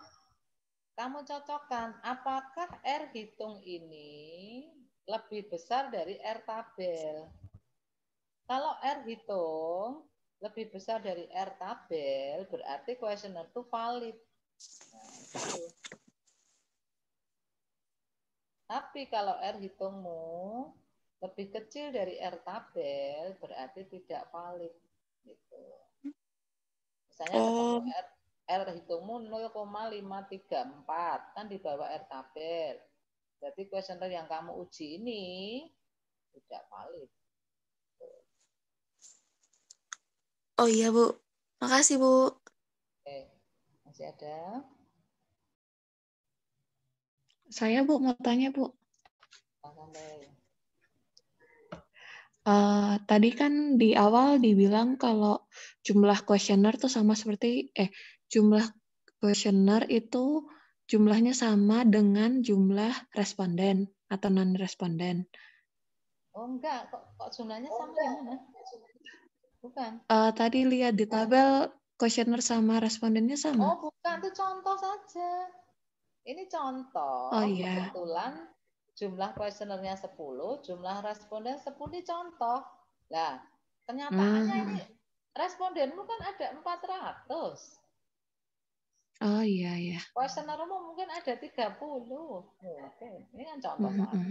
kamu cocokkan apakah R hitung ini lebih besar dari R tabel. Kalau R hitung lebih besar dari R tabel, berarti kuesioner itu valid. Nah, gitu. Tapi kalau R hitungmu lebih kecil dari R tabel, berarti tidak valid. Gitu. Misalnya ketemu R hitungmu 0,534, kan di bawah R tabel. Berarti kuesioner yang kamu uji ini tidak valid.
Oh iya, Bu. Makasih, Bu.
Oke. Masih ada?
Saya, Bu, mau tanya, Bu. Tadi kan di awal dibilang kalau jumlah kuesioner tuh sama seperti jumlah kuesioner itu jumlahnya sama dengan jumlah responden atau non responden.
Oh enggak, kok jumlahnya sama gimana? Bukan.
Tadi lihat di tabel kuesioner sama respondennya sama.
Oh bukan, itu contoh saja. Ini contoh.
Oh iya.
Kebetulan jumlah kuesionernya 10, jumlah responden 10 ini contoh. Nah, kenyataannya ini respondenmu kan ada 400.
Oh iya.
Kuesionermu mungkin ada 30. Mungkin. Ini kan contoh saja.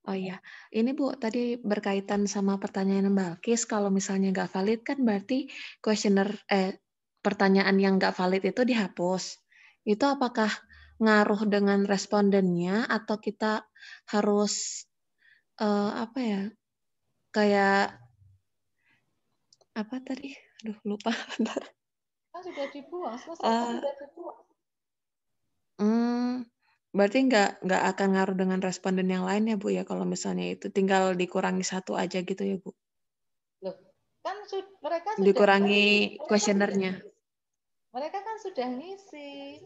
Oh iya, ini Bu, tadi berkaitan sama pertanyaan Mbak Alkis, kalau misalnya nggak valid kan berarti pertanyaan yang nggak valid itu dihapus. Itu apakah ngaruh dengan respondennya atau kita harus kayak Apa tadi? Aduh, lupa. Bentar.
Kan sudah dibuang, selesai.
Berarti nggak akan ngaruh dengan responden yang lain ya, Bu, ya, kalau misalnya itu tinggal dikurangi satu aja gitu ya, Bu?
Loh, kan mereka sudah
Dikurangi kuesionernya.
Mereka kan sudah ngisi.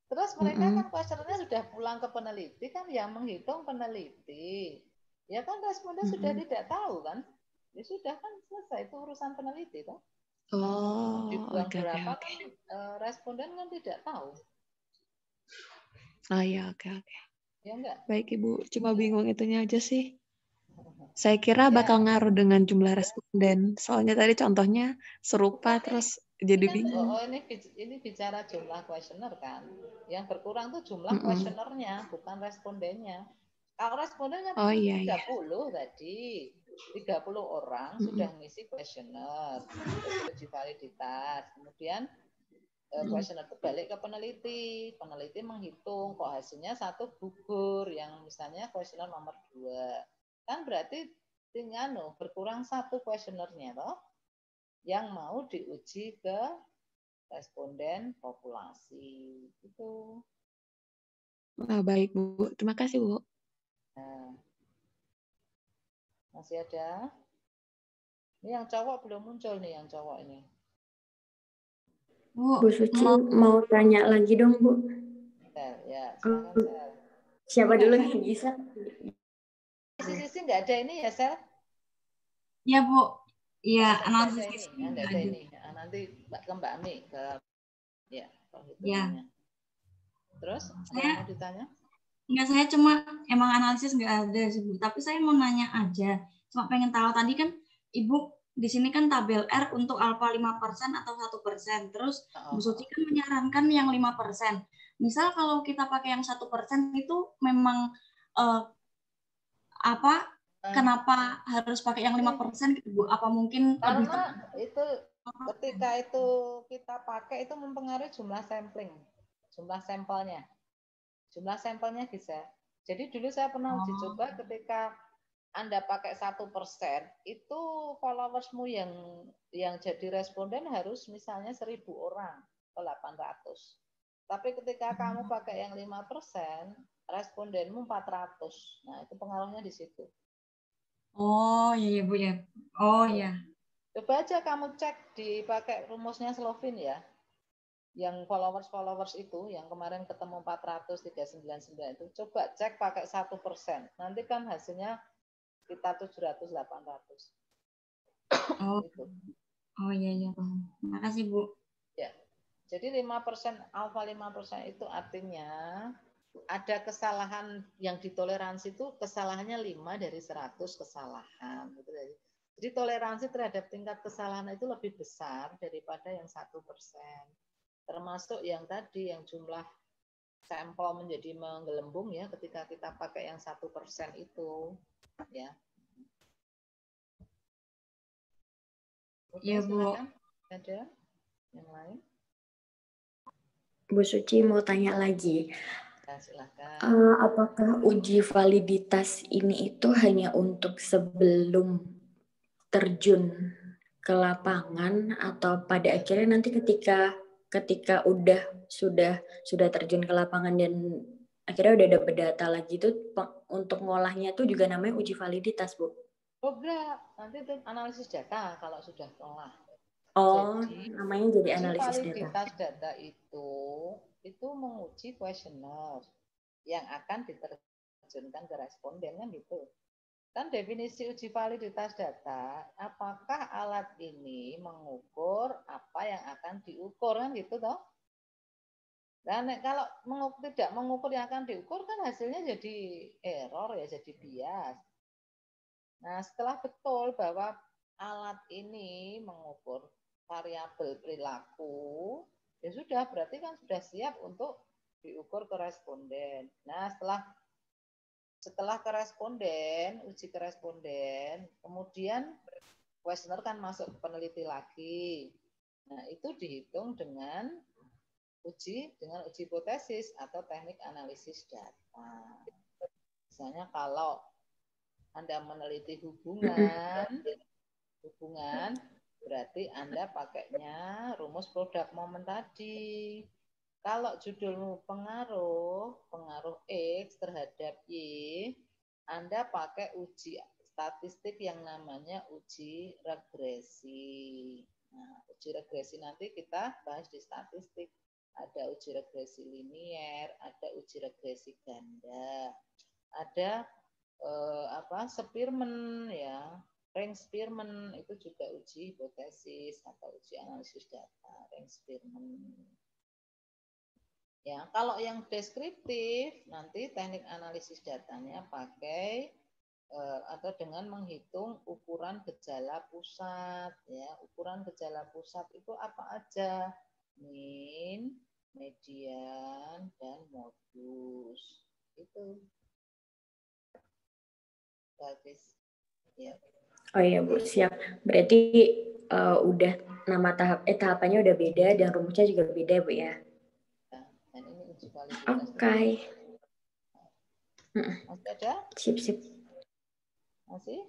Terus mereka kan kuesionernya sudah pulang ke peneliti, kan yang menghitung peneliti. Ya kan responden sudah tidak tahu kan? Ya sudah kan selesai, itu urusan peneliti toh.
Oh,
Dibuang
oke.
berapa kan responden kan tidak tahu.
Oh ya, oke.
Ya enggak?
Baik Ibu, cuma bingung itunya aja sih. Saya kira bakal ngaruh dengan jumlah responden. Soalnya tadi contohnya serupa terus jadi bingung.
Ini bicara jumlah kuesioner kan. Yang berkurang tuh jumlah kuesionernya, bukan respondennya. Kalau respondennya 30 tadi, 30 orang sudah ngisi kuesioner, uji validitas. Kemudian kuesioner itu balik ke peneliti. Peneliti menghitung kok hasilnya satu gugur, yang misalnya kuesioner nomor 2. Kan berarti tinggal berkurang satu kuesionernya toh, yang mau diuji ke responden populasi. Itu.
Baik Bu, terima kasih Bu.
Nah, masih ada? Ini yang cowok belum muncul nih, yang cowok ini.
Bu Suci mau tanya lagi dong, Bu.
Sel, ya, silakan Sel.
Siapa dulu nih, Gisa?
Sisi nggak ada ini ya, Sel?
Iya, Bu. Iya,
analisis
analisis
ini. Nggak ada ini. Nah, nanti ke Mbak Ami ke ya, perhitungannya. Terus ada yang mau ditanya?
Enggak, saya cuma emang analisis nggak ada sih, Bu. Tapi saya mau nanya aja. Cuma pengen tahu tadi kan Ibu di sini kan tabel R untuk alfa 5% atau 1%. Terus Bu Suci kan menyarankan yang 5%. Misal kalau kita pakai yang 1% itu memang kenapa harus pakai yang 5% gitu, Bu? Apa mungkin
karena itu ketika itu kita pakai itu mempengaruhi jumlah sampling, jumlah sampelnya. Jumlah sampelnya bisa. Jadi dulu saya pernah uji coba ketika Anda pakai 1%, itu followersmu yang jadi responden harus misalnya 1.000 orang ke 800. Tapi ketika kamu pakai yang 5%, respondenmu 400. Nah, itu pengaruhnya di situ.
Oh, iya Bu ya. Oh, iya.
Coba aja kamu cek dipakai rumusnya Slovin ya. Yang followers itu yang kemarin ketemu 400,399 itu coba cek pakai 1%, nanti kan hasilnya kita 700-800.
Gitu. Oh iya terima kasih Bu.
Ya, jadi 5% alfa 5% itu artinya ada kesalahan yang ditoleransi itu kesalahannya 5 dari 100 kesalahan gitu. Jadi toleransi terhadap tingkat kesalahan itu lebih besar daripada yang 1%. Termasuk yang tadi yang jumlah sampel menjadi menggelembung ya ketika kita pakai yang 1% itu ya. Oke, silakan. Ada yang lain?
Bu Suci mau tanya lagi.
Ya, silakan.
Apakah uji validitas ini itu hanya untuk sebelum terjun ke lapangan atau pada akhirnya nanti ketika sudah terjun ke lapangan dan akhirnya udah dapet data lagi itu untuk ngolahnya tuh juga namanya uji validitas, Bu?
Oh enggak, nanti itu analisis data kalau sudah ngolah.
Oh, namanya jadi analisis data.
Validitas data itu menguji kuesioner yang akan diterjunkan ke responden kan gitu. Kan definisi uji validitas data, apakah alat ini mengukur apa yang akan diukur kan gitu toh? Dan kalau tidak mengukur yang akan diukur kan hasilnya jadi error ya, jadi bias. Nah, setelah betul bahwa alat ini mengukur variabel perilaku, ya sudah berarti kan sudah siap untuk diukur ke responden. Nah, setelah ke responden, uji ke responden, kemudian kuesioner kan masuk ke peneliti lagi. Nah, itu dihitung dengan uji hipotesis atau teknik analisis data. Misalnya kalau Anda meneliti hubungan berarti Anda pakainya rumus produk momen tadi. Kalau judulmu pengaruh X terhadap Y, Anda pakai uji statistik yang namanya uji regresi. Nah, uji regresi nanti kita bahas di statistik. Ada uji regresi linier, ada uji regresi ganda, ada Spearman ya, Rank Spearman itu juga uji hipotesis atau uji analisis data, Rank Spearman. Ya, kalau yang deskriptif nanti teknik analisis datanya pakai atau dengan menghitung ukuran gejala pusat ya. Ukuran gejala pusat itu apa aja? Mean, median, dan modus. Itu. Bagus. Ya.
Oh iya Bu, siap. Berarti udah nama tahapannya udah beda dan rumusnya juga beda Bu ya.
Dan ini uji validitas.
Oke.
Masih ada?
Sip.
Masih?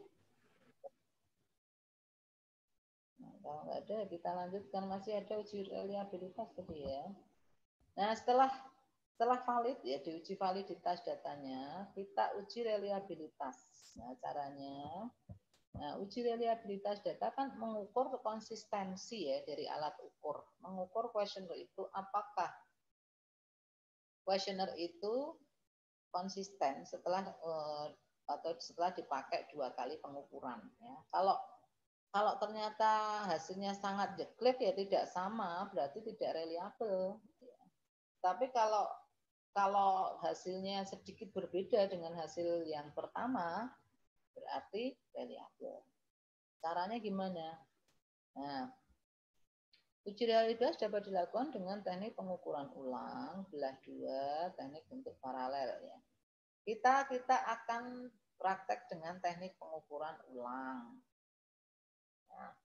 Nah, kalau nggak ada, kita lanjutkan. Masih ada uji reliabilitas tadi ya. Nah, setelah valid ya, diuji validitas datanya, kita uji reliabilitas. Nah, caranya, uji reliabilitas data kan mengukur konsistensi ya dari alat ukur. Mengukur kuesioner itu apakah kuesioner itu konsisten setelah dipakai 2 kali pengukuran ya. Kalau ternyata hasilnya sangat jeglek ya tidak sama, berarti tidak reliabel. Ya. Tapi kalau hasilnya sedikit berbeda dengan hasil yang pertama, berarti reliabel. Caranya gimana? Nah, uji reliabilitas dapat dilakukan dengan teknik pengukuran ulang, belah 2, teknik bentuk paralel ya. Kita akan praktek dengan teknik pengukuran ulang. Nah,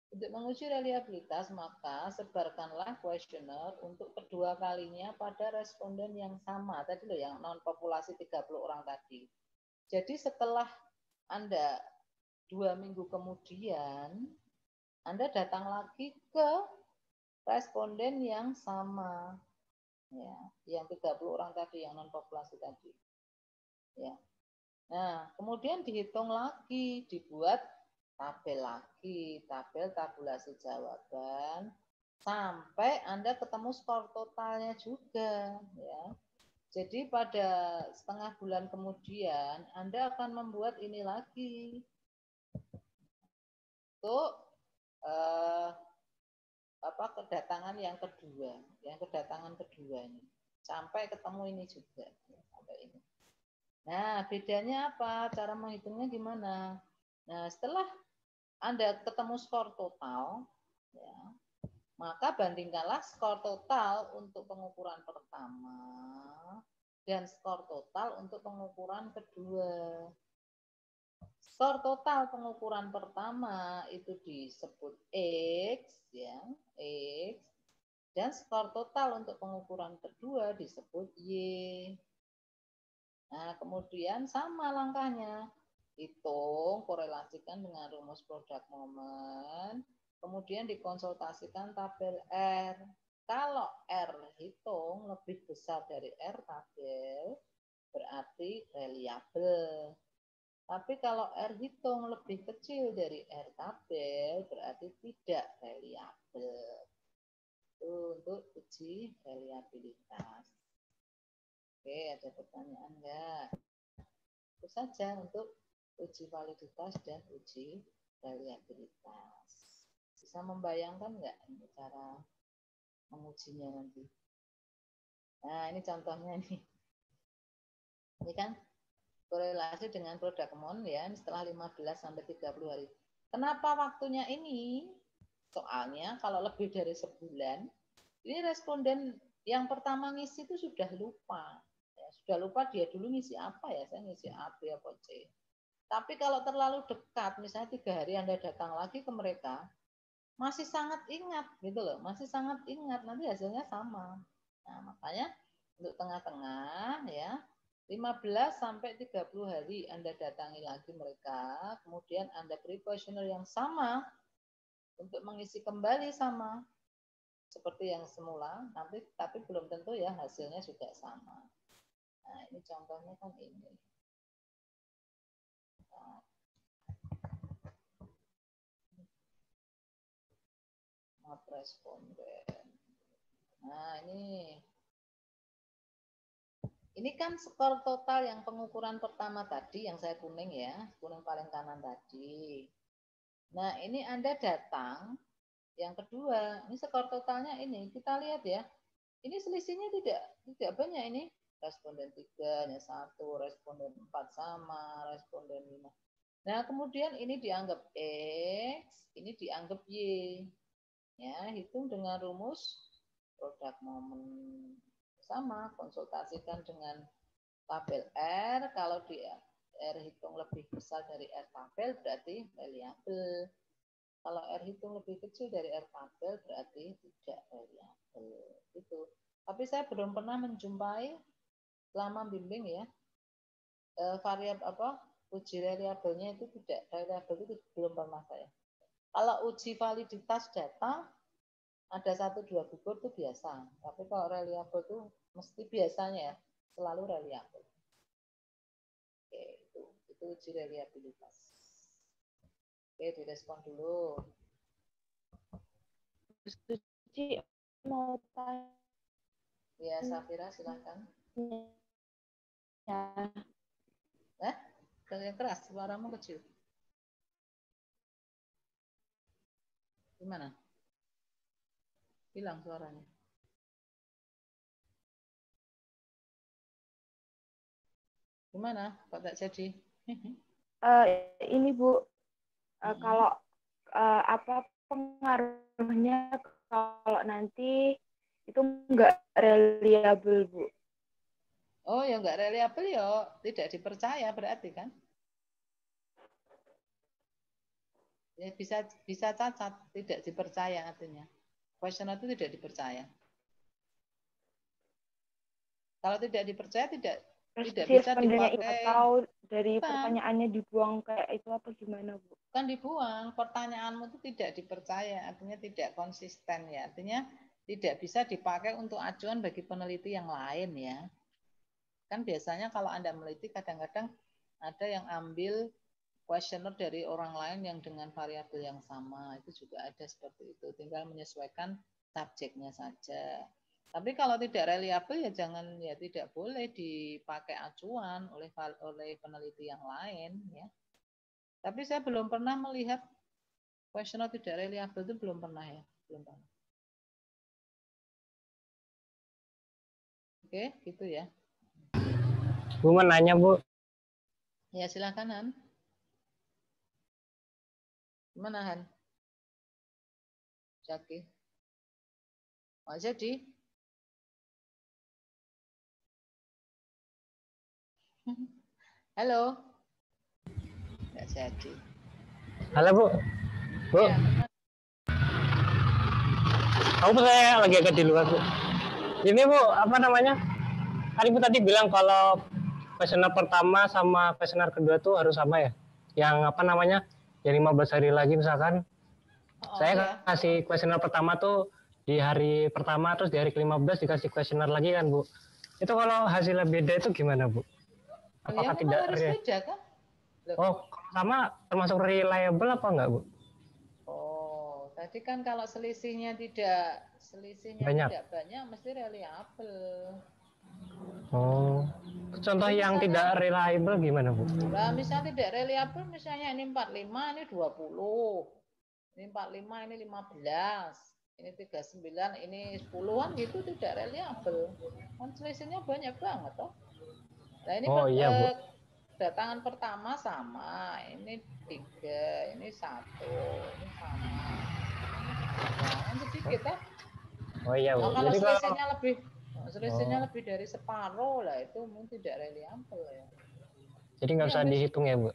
untuk menguji reliabilitas, maka sebarkanlah kuesioner untuk kedua kalinya pada responden yang sama. Tadi loh yang non populasi 30 orang tadi. Jadi setelah Anda 2 minggu kemudian, Anda datang lagi ke responden yang sama. Ya, yang 30 orang tadi, yang non populasi tadi. Ya. Nah, kemudian dihitung lagi, dibuat tabel lagi, tabel tabulasi jawaban, sampai Anda ketemu skor totalnya juga. Ya. Jadi pada setengah bulan kemudian, Anda akan membuat ini lagi. Untuk kedatangan yang kedua ini. Sampai ketemu ini juga. Sampai ini. Nah, bedanya apa? Cara menghitungnya gimana? Nah, setelah Anda ketemu skor total, ya, maka bandingkanlah skor total untuk pengukuran pertama dan skor total untuk pengukuran kedua. Skor total pengukuran pertama itu disebut X, ya, X, dan skor total untuk pengukuran kedua disebut Y. Nah, kemudian sama langkahnya. Hitung, korelasikan dengan rumus produk momen, kemudian dikonsultasikan tabel R. Kalau R hitung lebih besar dari R tabel, berarti reliabel. Tapi kalau R hitung lebih kecil dari R tabel, berarti tidak reliabel. Itu untuk uji reliabilitas. Oke, ada pertanyaan enggak? Itu saja untuk uji validitas dan uji reliabilitas. Bisa membayangkan enggak ini cara mengujinya nanti? Nah, ini contohnya nih. Ini kan korelasi dengan produk mon ya, setelah 15 sampai 30 hari. Kenapa waktunya ini? Soalnya kalau lebih dari sebulan, ini responden yang pertama ngisi itu sudah lupa. Ya, sudah lupa dia dulu ngisi apa ya, saya ngisi A, B, atau C. Tapi kalau terlalu dekat, misalnya 3 hari Anda datang lagi ke mereka, masih sangat ingat gitu loh, masih sangat ingat, nanti hasilnya sama. Nah, makanya untuk tengah-tengah ya, 15 sampai 30 hari Anda datangi lagi mereka, kemudian Anda beri kuesioner yang sama untuk mengisi kembali sama seperti yang semula, nanti tapi belum tentu ya hasilnya juga sama. Nah, ini contohnya kan ini. Not responden. Nah, ini kan skor total yang pengukuran pertama tadi yang saya kuning ya, kuning paling kanan tadi. Nah, ini Anda datang yang kedua, ini skor totalnya ini, kita lihat ya. Ini selisihnya tidak banyak ini. Responden 3 hanya 1, responden 4 sama, responden 5. Nah, kemudian ini dianggap X, ini dianggap Y. Ya, hitung dengan rumus produk momen. Sama, konsultasikan dengan tabel R. Kalau di R hitung lebih besar dari R tabel berarti variabel. Kalau R hitung lebih kecil dari R tabel berarti tidak variabel. Itu. Tapi saya belum pernah menjumpai selama bimbing ya variabel uji variabelnya itu tidak variabel itu belum pernah saya. Kalau uji validitas data ada 1-2 gugur itu biasa. Tapi kalau variabel itu mesti biasanya ya selalu variabel. Oke, itu uji variabilitas. Oke, direspon dulu.
Suci mau tanya.
Ya, Safira silahkan.
Ya.
Yang keras, suaramu kecil. Gimana? Hilang suaranya. Gimana? Kok tak jadi?
Ini Bu, kalau apa pengaruhnya kalau nanti itu enggak reliable Bu?
Oh, ya enggak reliable ya tidak dipercaya berarti kan? Ya bisa cacat, tidak dipercaya artinya. Kuesioner itu tidak dipercaya. Kalau tidak dipercaya tidak bisa dipakai.
Atau dari pertanyaannya dibuang kayak itu apa gimana Bu?
Kan dibuang, pertanyaanmu itu tidak dipercaya, artinya tidak konsisten ya. Artinya tidak bisa dipakai untuk acuan bagi peneliti yang lain ya. Kan biasanya kalau Anda meneliti kadang-kadang ada yang ambil kuesioner dari orang lain yang dengan variabel yang sama, itu juga ada seperti itu, tinggal menyesuaikan subjeknya saja. Tapi kalau tidak reliable ya jangan, ya tidak boleh dipakai acuan oleh peneliti yang lain ya. Tapi saya belum pernah melihat kuesioner tidak reliable, itu belum pernah ya, belum pernah. Oke, gitu ya.
Bu mau nanya Bu.
Ya silakan Han. Gimana Han? Jaki. Oh, jadi? Halo. Nggak jadi.
Halo Bu. Bu.
Ya,
Aku saya lagi agak di luar Bu. Ini Bu, apa namanya? Kan Ibu tadi bilang kalau kuesioner pertama sama kuesioner kedua tuh harus sama ya? Yang apa namanya? Yang 15 hari lagi misalkan. Saya kasih kuesioner pertama tuh di hari pertama, terus di hari ke-15 dikasih kuesioner lagi kan Bu. Itu kalau hasilnya beda itu gimana Bu? Apakah
ya,
tidak
harus beda kan?
Oh, sama termasuk reliable apa enggak Bu?
Oh, tadi kan kalau selisihnya tidak banyak mesti reliable.
Oh, contoh
jadi
yang
misalnya,
tidak reliable gimana Bu?
Nah, misalnya tidak reliable, misalnya ini 45, ini 20. Ini 45, ini 15. Ini 39, ini 10-an gitu tidak reliable. Kan selisihnya banyak banget toh. Nah, ini
iya, Bu.
Datangan pertama sama, ini 3, ini 1, ini sama. Jangan sedikit toh.
Oh iya Bu.
Nah, kalau
jadi
selisihnya lebih dari separuh lah itu mungkin tidak reliable ya.
Jadi nggak usah dihitung ya Bu?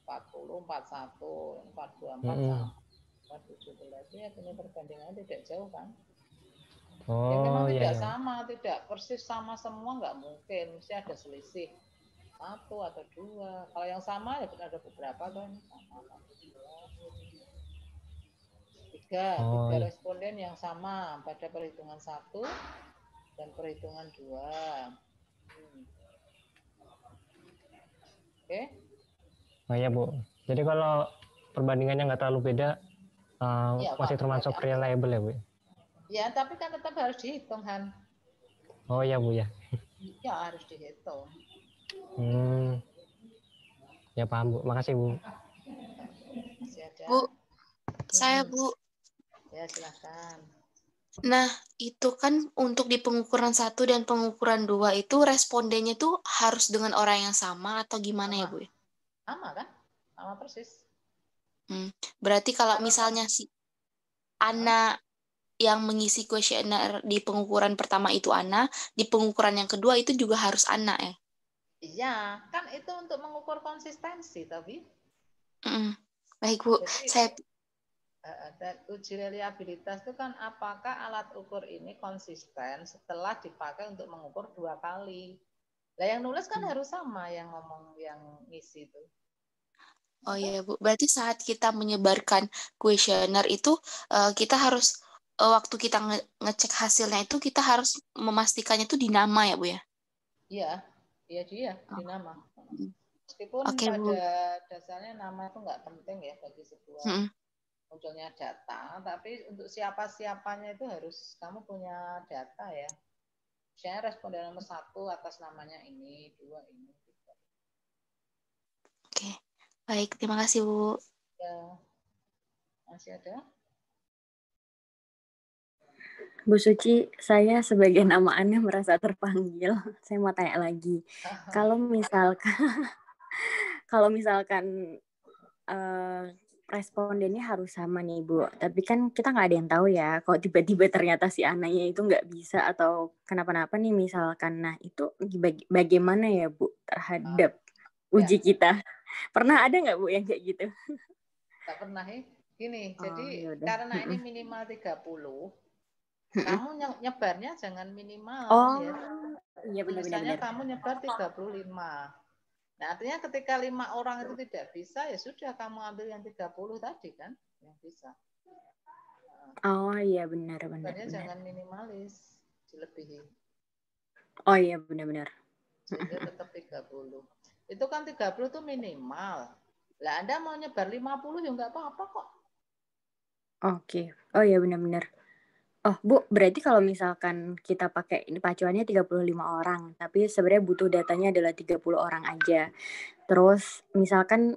40, 41, 42, 41, 17 ya, ini perbandingannya tidak jauh kan? Ya memang tidak sama, tidak persis sama semua nggak mungkin, mesti ada selisih 1 atau 2. Kalau yang sama ya ada beberapa kan sama. Tiga
iya.
responden yang sama pada perhitungan 1 dan perhitungan 2. Oke?
Oh iya Bu. Jadi kalau perbandingannya nggak terlalu beda,
Ya,
masih termasuk reliable ya Bu?
Ya, tapi kan tetap harus dihitung, Han.
Oh iya Bu ya.
Ya, harus dihitung.
Ya paham Bu. Makasih Bu.
Masih ada?
Bu, saya Bu.
Ya, silakan.
Nah, itu kan untuk di pengukuran 1 dan pengukuran 2 itu respondennya tuh harus dengan orang yang sama atau gimana ya Bu?
Sama kan? Sama persis.
Berarti kalau misalnya si Ana yang mengisi kuesioner di pengukuran pertama itu Ana, di pengukuran yang kedua itu juga harus Ana ya?
Iya, kan itu untuk mengukur konsistensi, tapi.
Baik Bu,
jadi, uji reliabilitas itu kan apakah alat ukur ini konsisten setelah dipakai untuk mengukur 2 kali. Nah, yang nulis kan harus sama yang ngomong, yang ngisi itu.
Oh iya Bu, berarti saat kita menyebarkan kuesioner itu kita harus waktu kita ngecek hasilnya itu kita harus memastikannya itu di nama ya Bu ya?
Iya, iya dia di nama. Meskipun
Oke,
pada
Bu.
dasarnya nama itu nggak penting ya bagi sebuah munculnya data, tapi untuk siapa-siapanya itu harus kamu punya data ya. Misalnya responden nomor 1 atas namanya ini, 2 ini. 3.
Oke, baik, terima kasih Bu.
Ya, masih ada?
Bu Suci, saya sebagai nama Anda merasa terpanggil. Saya mau tanya lagi. Kalau misalkan respondennya harus sama nih Bu, tapi kan kita nggak ada yang tahu ya, kalau tiba-tiba ternyata si anaknya itu nggak bisa atau kenapa-napa nih misalkan, nah itu bagaimana ya Bu terhadap uji kita? Pernah ada nggak Bu yang kayak gitu?
Nggak pernah ya. Gini, jadi karena ini minimal 30, kamu nyebarnya jangan minimal. Ya.
Iya benar-benar.
Misalnya kamu nyebar 35. Nah, artinya ketika 5 orang itu tidak bisa, ya sudah kamu ambil yang 30 tadi kan, yang bisa.
Oh iya benar.
Jangan minimalis, dilebihi.
Oh iya benar-benar.
Sehingga tetap 30. Itu kan 30 itu minimal. Lah Anda mau nyebar 50 ya nggak apa-apa kok.
Oke. Oh iya benar-benar. Oh Bu, berarti kalau misalkan kita pakai ini pacuannya 35 orang, tapi sebenarnya butuh datanya adalah 30 orang aja. Terus misalkan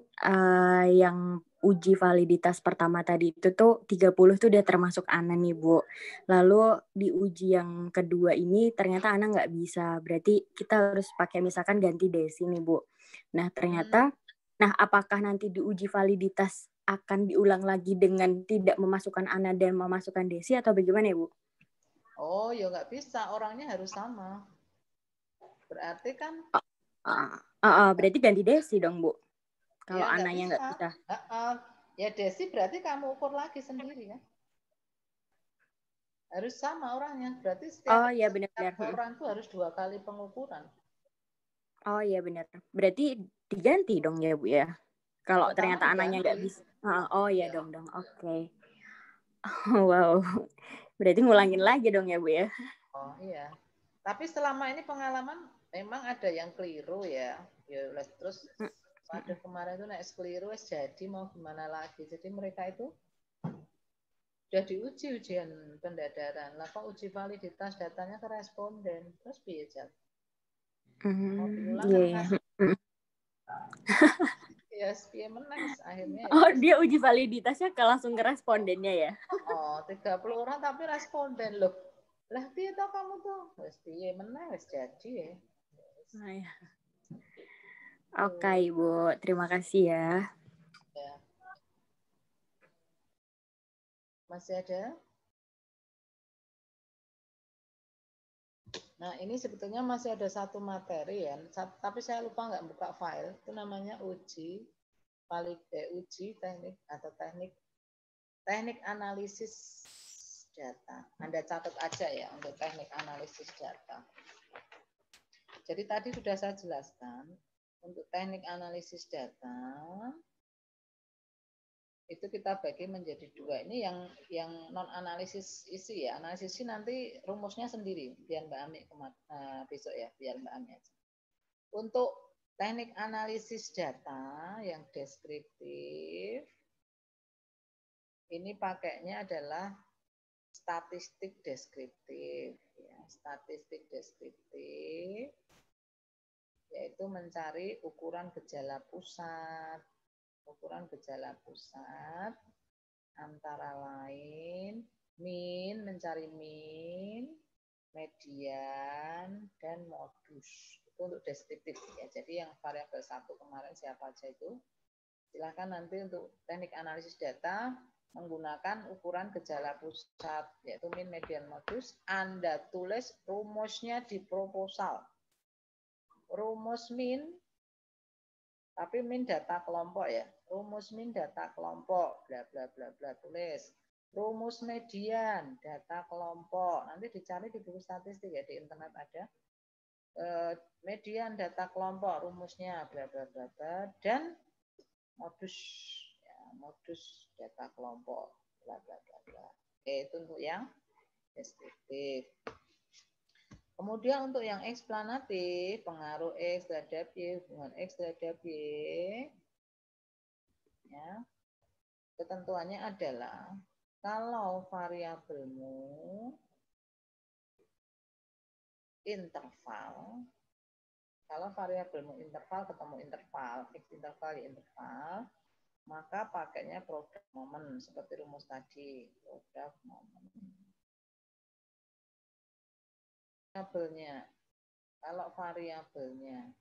yang uji validitas pertama tadi itu tuh 30 tuh udah termasuk Ana nih Bu. Lalu di uji yang kedua ini ternyata Ana nggak bisa. Berarti kita harus pakai misalkan ganti Desi nih Bu. Nah ternyata, apakah nanti di uji validitas akan diulang lagi dengan tidak memasukkan Ana dan memasukkan Desi atau bagaimana ya Bu?
Oh ya nggak bisa, orangnya harus sama. Berarti kan
berarti ganti Desi dong Bu. Kalau
ya,
Ananya nggak bisa.
Ya Desi berarti kamu ukur lagi sendiri ya. Harus sama orangnya. Berarti setiap orang itu harus 2 kali pengukuran.
Oh iya benar. Berarti diganti dong ya Bu ya. Kalau ternyata anaknya nggak bisa. Oh iya dong. Oke. Wow. Berarti ngulangin lagi dong ya Bu ya.
Oh iya. Tapi selama ini pengalaman memang ada yang keliru ya. Ya terus pada kemarin itu naik keliru jadi mau gimana lagi. Jadi mereka itu sudah diuji ujian pendadaran. Lah kok uji validitas datanya ke responden. Terus biar mau diulang ya spiye menang akhirnya.
Oh, dia uji validitasnya langsung ke respondennya ya.
Oh, 30 orang tapi responden loh. Lah piye to kamu tuh? Wis piye menang wis jadi ya.
Oke, Ibu. Terima kasih ya.
Masih ada? Nah, ini sebetulnya masih ada satu materi ya, tapi saya lupa nggak buka file. Itu namanya uji teknik atau teknik analisis data. Anda catat aja ya untuk teknik analisis data. Jadi tadi sudah saya jelaskan untuk teknik analisis data itu kita bagi menjadi dua. Ini yang non analisis isi ya. Analisis isi nanti rumusnya sendiri. Biar Mbak Ami besok ya, biar Mbak Ami aja. Untuk teknik analisis data yang deskriptif, ini pakainya adalah statistik deskriptif. Ya, statistik deskriptif yaitu mencari ukuran gejala pusat. Ukuran gejala pusat antara lain min, mencari min, median, dan modus. Itu untuk deskriptif ya. Jadi yang variabel 1 kemarin siapa aja itu, silahkan nanti untuk teknik analisis data menggunakan ukuran gejala pusat yaitu min, median, modus. Anda tulis rumusnya di proposal. Rumus min, tapi min data kelompok ya. Rumus min data kelompok, bla bla bla bla, tulis. Rumus median data kelompok. Nanti dicari di buku statistik ya, di internet ada. Median data kelompok, rumusnya bla bla bla bla, dan modus ya, modus data kelompok, bla bla bla bla. Oke, itu untuk yang deskriptif. Kemudian untuk yang eksplanatif, pengaruh X terhadap Y, hubungan X terhadap Y, ya, ketentuannya adalah kalau variabelmu interval, kalau variabelmu interval ketemu interval, X interval, Y interval, maka pakainya produk momen seperti rumus tadi, produk momen. Variabelnya, kalau variabelnya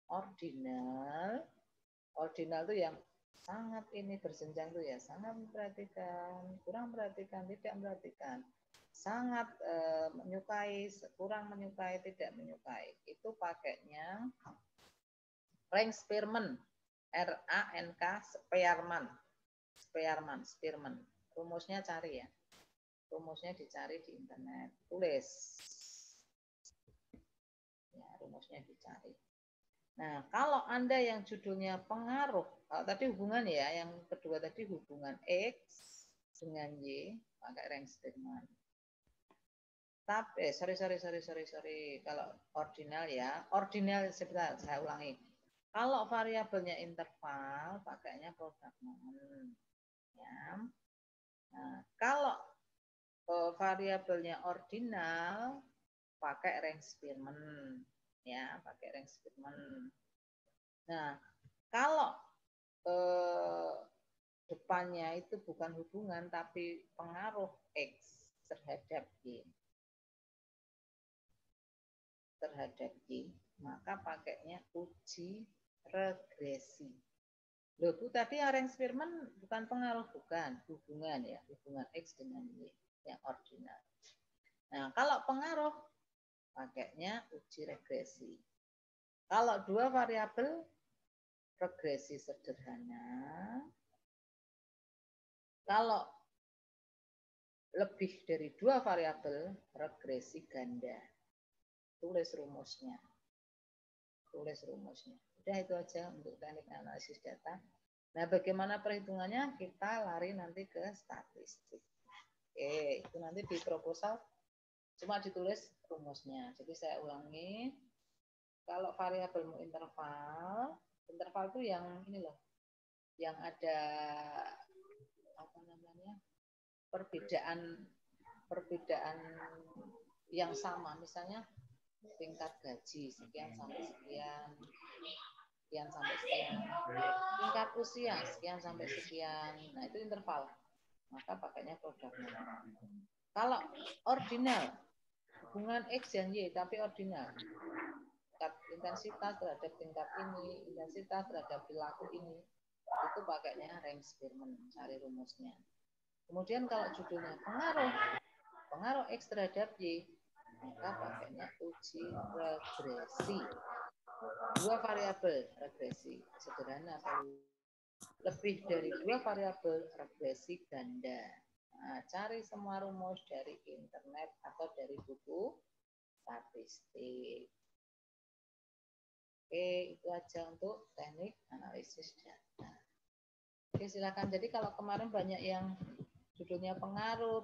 ordinal itu yang sangat ini berjenjang tuh ya, sangat memperhatikan, kurang perhatikan, tidak memperhatikan, sangat menyukai, kurang menyukai, tidak menyukai. Itu pakainya rank Spearman, RANK Spearman. Rumusnya cari ya. Rumusnya dicari di internet. Tulis. Ya, rumusnya dicari. Nah, kalau Anda yang judulnya pengaruh, tadi hubungan ya, yang kedua tadi hubungan X dengan Y, pakai rank Spearman. Tapi, sorry. Kalau ordinal ya, ordinal sebentar, saya ulangi. Kalau variabelnya interval, pakainya produk momen. Ya. Nah, kalau variabelnya ordinal, pakai rank Spearman. Ya, pakai rank Spearman. Nah, kalau depannya itu bukan hubungan tapi pengaruh X terhadap Y, maka pakainya uji regresi. Loh, Bu, tadi yang rank Spearman bukan pengaruh, bukan hubungan ya, hubungan X dengan Y yang ordinal. Nah, kalau pengaruh pakainya uji regresi. Kalau dua variabel, regresi sederhana. Kalau lebih dari dua variabel, regresi ganda. Tulis rumusnya. Udah itu aja untuk teknik analisis data. Nah, bagaimana perhitungannya? Kita lari nanti ke statistik. Oke, itu nanti di proposal cuma ditulis rumusnya. Jadi saya ulangi. Kalau variabelmu interval itu yang ini loh, yang ada apa namanya, perbedaan yang sama, misalnya tingkat gaji sekian sampai sekian sampai sekian, tingkat usia sekian sampai sekian. Nah, itu interval, maka pakainya produk momen. Kalau ordinal, hubungan X dan Y tapi ordinal, intensitas terhadap tingkat ini, intensitas terhadap perilaku ini, itu pakainya rank Spearman, cari rumusnya. Kemudian kalau judulnya pengaruh X terhadap Y, maka pakainya uji regresi. Dua variabel regresi sederhana, lebih dari dua variabel regresi ganda. Nah, cari semua rumus dari internet atau dari buku statistik. Oke, itu aja untuk teknik analisis data. Oke, silakan. Jadi kalau kemarin banyak yang judulnya pengaruh,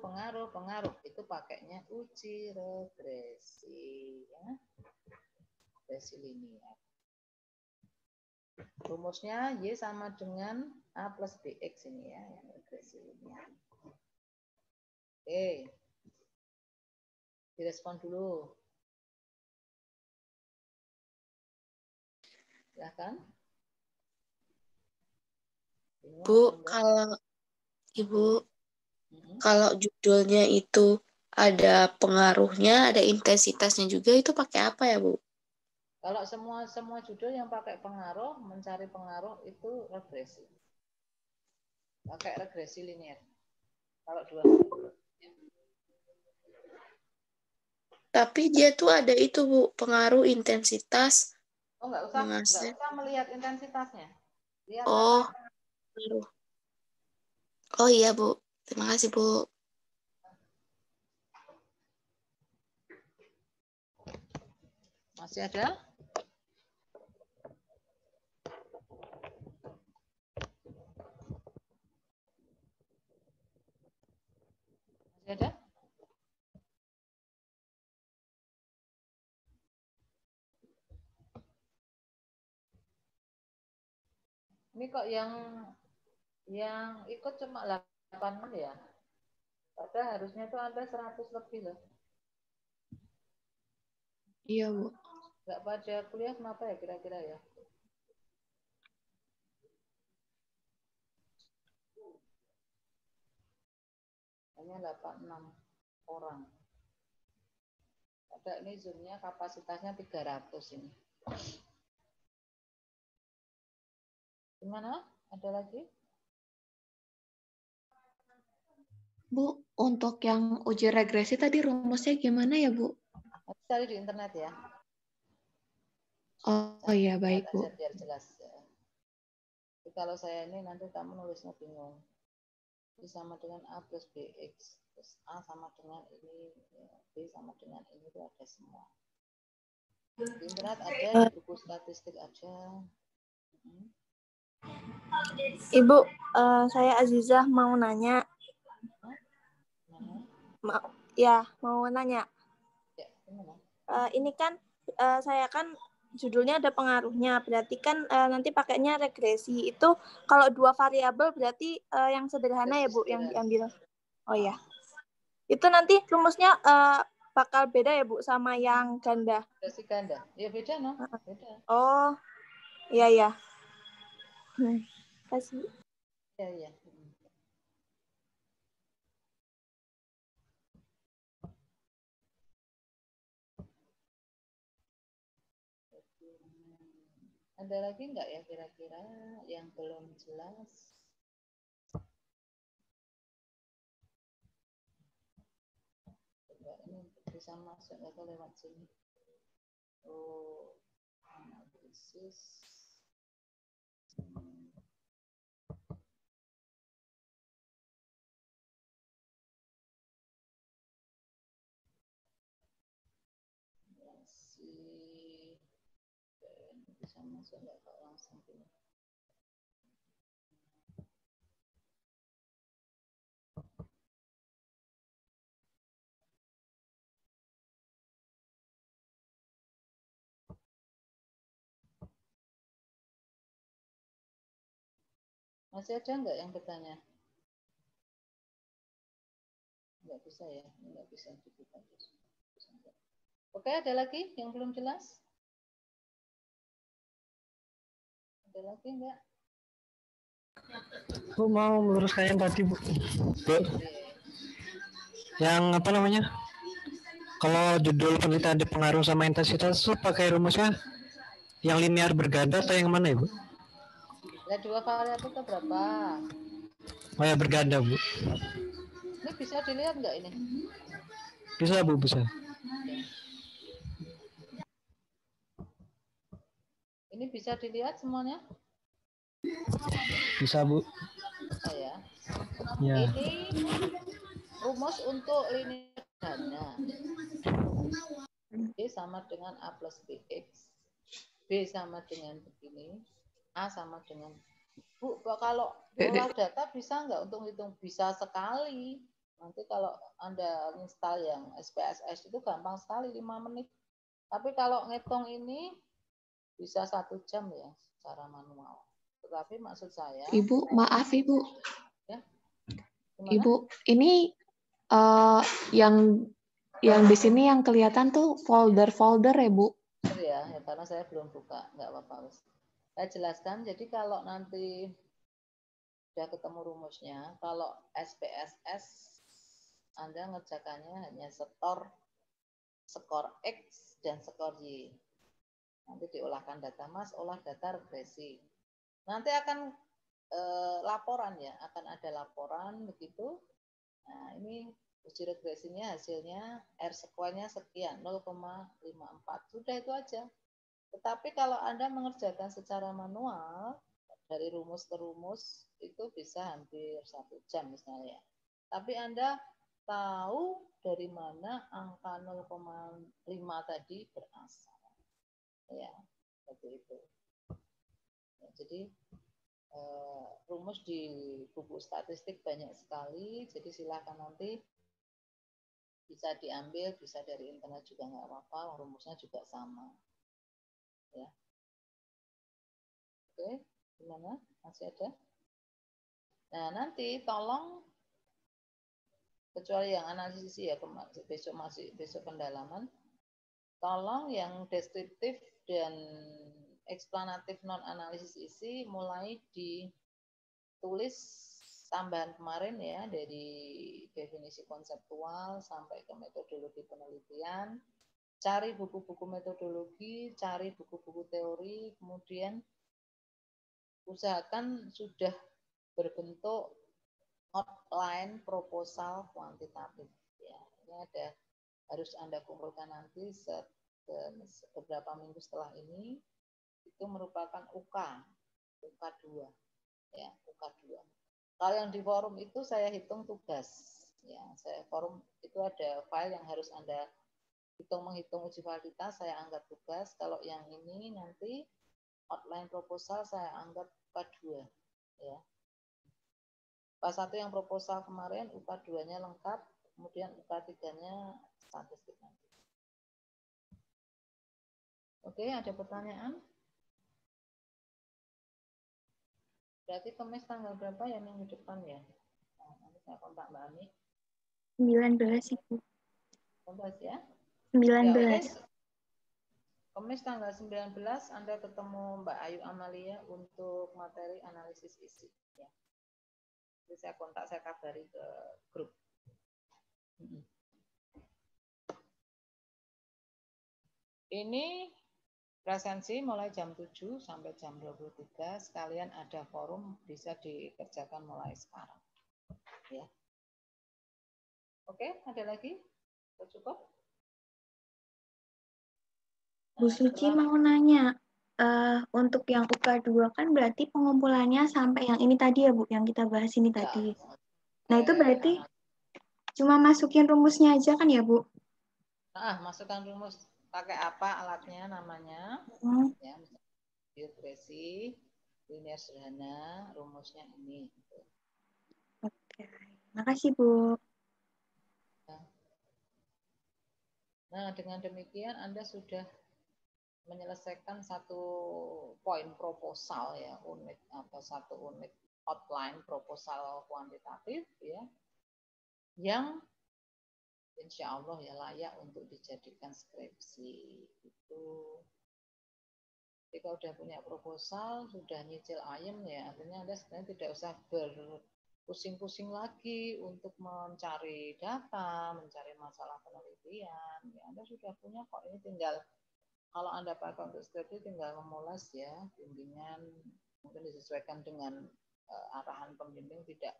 itu pakainya uji regresi, ya. Regresi linear. Rumusnya Y sama dengan A plus BX ini ya, yang regresi linear. Oke. Direspon dulu. Silakan.
Bu, kalau Ibu, kalau judulnya itu ada pengaruhnya, ada intensitasnya juga, itu pakai apa ya, Bu?
Kalau semua judul yang pakai pengaruh, mencari pengaruh itu regresi. Pakai regresi linear. Kalau dua.
Tapi dia tuh ada itu, Bu, pengaruh intensitas.
Oh, nggak usah melihat intensitasnya. Lihat
oh,
apa?
pengaruh. Oh iya, Bu. Terima kasih, Bu.
Masih ada? Masih ada? Ini kok yang ikut cuma 8 ya? Padahal harusnya tuh ada 100 lebih loh.
Iya, Bu.
Nggak pada kuliah kenapa ya kira-kira ya? Hanya 86 orang. Ada ini Zoom-nya kapasitasnya 300 ini. Gimana? Ada lagi?
Bu, untuk yang uji regresi tadi rumusnya gimana ya, Bu?
Cari di internet ya.
Oh iya, baik, Bu.
Biar jelas ya. Jadi kalau saya ini nanti kamu nulisnya bingung. Ini sama dengan A plus BX. Terus A sama dengan ini, B sama dengan ini itu ada semua. Di internet ada, di buku statistik aja.
Ibu, saya Azizah mau nanya. Mau nanya.
Ya, gimana?
Ini kan saya kan judulnya ada pengaruhnya, berarti kan nanti pakainya regresi. Itu kalau dua variabel berarti yang sederhana ya, Bu, yang diambil. Oh ya. Itu nanti rumusnya bakal beda ya, Bu, sama yang ganda.
Regresi ganda. Ya beda, no? Beda.
Oh. Iya, ya. Kasih.
Iya. Ada lagi nggak ya kira-kira yang belum jelas? Coba ini bisa masuk atau lewat sini. Oh, analisis. Bisa masuk nggak Pak langsung ini? Masih ada nggak yang bertanya? Nggak bisa ya, nggak bisa dibuka. Oke, ada lagi yang belum jelas? Ada lagi nggak?
Bu mau meluruskan yang tadi, Bu. Yang apa namanya? Kalau judul penelitian ada pengaruh sama intensitas itu pakai rumusnya yang linear berganda atau yang mana, Ibu?
Ada dua variabel itu berapa?
Oh ya, berganda, Bu.
Ini bisa dilihat nggak ini?
Bisa, Bu, bisa.
Ini bisa dilihat semuanya?
Bisa, Bu.
Bisa ya.
Ya.
Ini rumus untuk linear ganda. B sama dengan A plus BX. B sama dengan begini. A sama dengan Bu, kalau olah data bisa nggak untuk hitung? Bisa sekali. Nanti kalau Anda install yang SPSS itu gampang sekali, 5 menit. Tapi kalau ngitung ini bisa 1 jam ya secara manual. Tetapi maksud saya,
Ibu, maaf Ibu.
ya,
Ibu, ini yang di sini yang kelihatan tuh folder-folder ya Bu?
Ya, karena saya belum buka, nggak apa-apa. Saya jelaskan, jadi kalau nanti sudah ketemu rumusnya, kalau SPSS Anda ngerjakannya hanya skor X dan skor Y. Nanti diolahkan data Mas, olah data regresi. Nanti akan laporan ya, akan ada laporan begitu. Nah, ini uji regresinya hasilnya R square-nya sekian, 0,54. Sudah itu aja. Tetapi kalau Anda mengerjakan secara manual, dari rumus ke rumus, itu bisa hampir 1 jam misalnya. Tapi Anda tahu dari mana angka 0,5 tadi berasal. Ya, seperti itu. Ya, jadi rumus di buku statistik banyak sekali, jadi silakan nanti bisa diambil, bisa dari internet juga nggak apa-apa, rumusnya juga sama. Ya. Oke, gimana? Masih ada? Nah, nanti tolong, kecuali yang analisis ya, besok pendalaman, tolong yang deskriptif dan eksplanatif non analisis isi mulai ditulis tambahan kemarin ya, dari definisi konseptual sampai ke metodologi penelitian, cari buku-buku metodologi, cari buku-buku teori, kemudian usahakan sudah berbentuk outline proposal kuantitatif ya. Ini ada, harus Anda kumpulkan nanti beberapa minggu setelah ini. Itu merupakan UK 2 ya, UK 2. Kalau yang di forum itu saya hitung tugas ya, saya forum itu ada file yang harus Anda menghitung uji validitas, saya anggap tugas. Kalau yang ini nanti outline proposal saya anggap UK 2 ya. Pas 1 yang proposal kemarin, UK 2-nya lengkap, kemudian UK 3-nya statistik nanti. Oke, ada pertanyaan? Berarti Kamis tanggal berapa ya minggu depan ya? Nah, nanti saya kontak Mbak Ani.
19 Ibu.
19 ya?
19.
Ya, oke. Kamis tanggal 19 Anda ketemu Mbak Ayu Amalia untuk materi analisis isi ya. Jadi saya kontak, saya kabari ke grup. Ini presensi mulai jam 7 sampai jam 23, sekalian ada forum bisa dikerjakan mulai sekarang. Ya. Oke, ada lagi? Cukup?
Bu Suci mau nanya, untuk yang UK 2 kan berarti pengumpulannya sampai yang ini tadi ya Bu, yang kita bahas ini tadi. Nah itu berarti cuma masukin rumusnya aja kan ya Bu?
Masukkan rumus, pakai apa alatnya namanya, ya, regresi, linear sederhana, rumusnya ini.
Oke, makasih Bu.
Nah, dengan demikian Anda sudah menyelesaikan satu poin proposal ya, unit atau satu unit outline proposal kuantitatif ya, yang insya Allah ya layak untuk dijadikan skripsi. Itu jika sudah punya proposal, sudah nyicil ayam ya, artinya Anda sebenarnya tidak usah berpusing-pusing lagi untuk mencari data, mencari masalah penelitian. Ya, Anda sudah punya kok, ini tinggal kalau Anda pakai untuk skripsi tinggal memoles ya, bimbingan mungkin disesuaikan dengan arahan pembimbing, tidak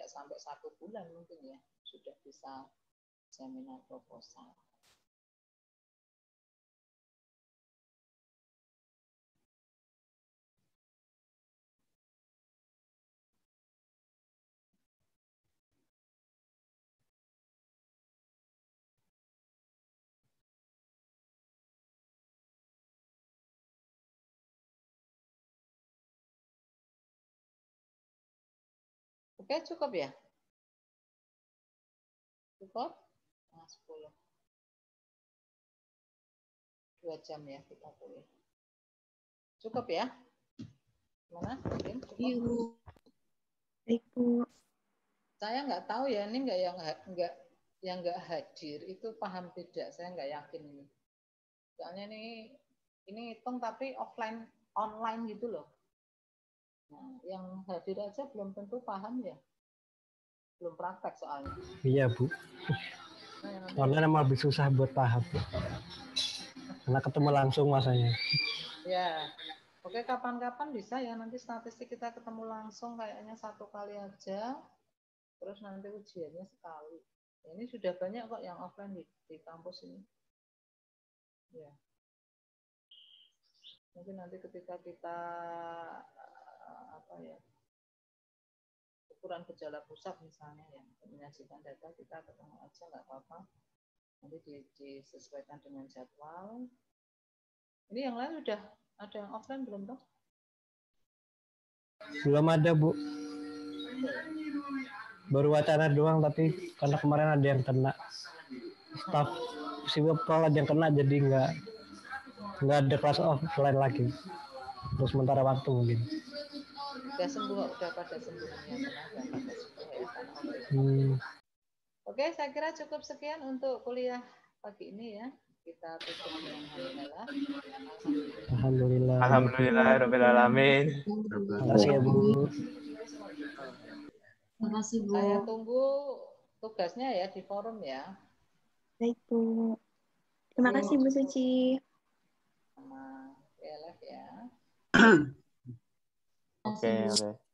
sampai 1 bulan mungkin ya, sudah bisa seminar proposal. Oke, cukup ya? Cukup? Nah, 10. 2 jam ya kita kuliah. Cukup ya? Gimana? Cukup?
Iya, Bu.
Baik, Bu.
Saya nggak tahu ya, ini yang nggak hadir itu paham tidak? Saya nggak yakin ini. Soalnya ini hitung tapi online gitu loh. Nah, yang hadir aja belum tentu paham ya. Belum praktek soalnya.
Iya, Bu. Online emang lebih susah buat paham. Karena ketemu langsung masanya.
Ya. Oke, kapan-kapan bisa ya nanti statistik kita ketemu langsung kayaknya 1 kali aja. Terus nanti ujiannya sekali. Ini sudah banyak kok yang offline di kampus ini. Ya. Mungkin nanti ketika kita ukuran gejala pusat misalnya ya, menyajikan data kita ketemu aja nggak apa-apa. Nanti disesuaikan dengan jadwal. Ini yang lain udah ada yang offline belum toh?
Belum ada, Bu. Baru wacana doang, tapi karena kemarin ada yang kena staff sipol ada yang kena, jadi nggak ada kelas offline lagi. Terus sementara waktu mungkin.
Udah pada sembuh yang kena, udah pada sembuh ya karena offline. Oke, saya kira cukup sekian untuk kuliah pagi ini ya. Kita tutup dengan hamdalah.
Alhamdulillah.
Alhamdulillahirabbil alamin.
Terima kasih ya, Bu.
Terima kasih, Bu.
Saya tunggu tugasnya ya di forum ya.
Baik, Bu. Terima kasih, Bu Suci.
Sama PLF ya.
Terima kasih, Bu.
Oke.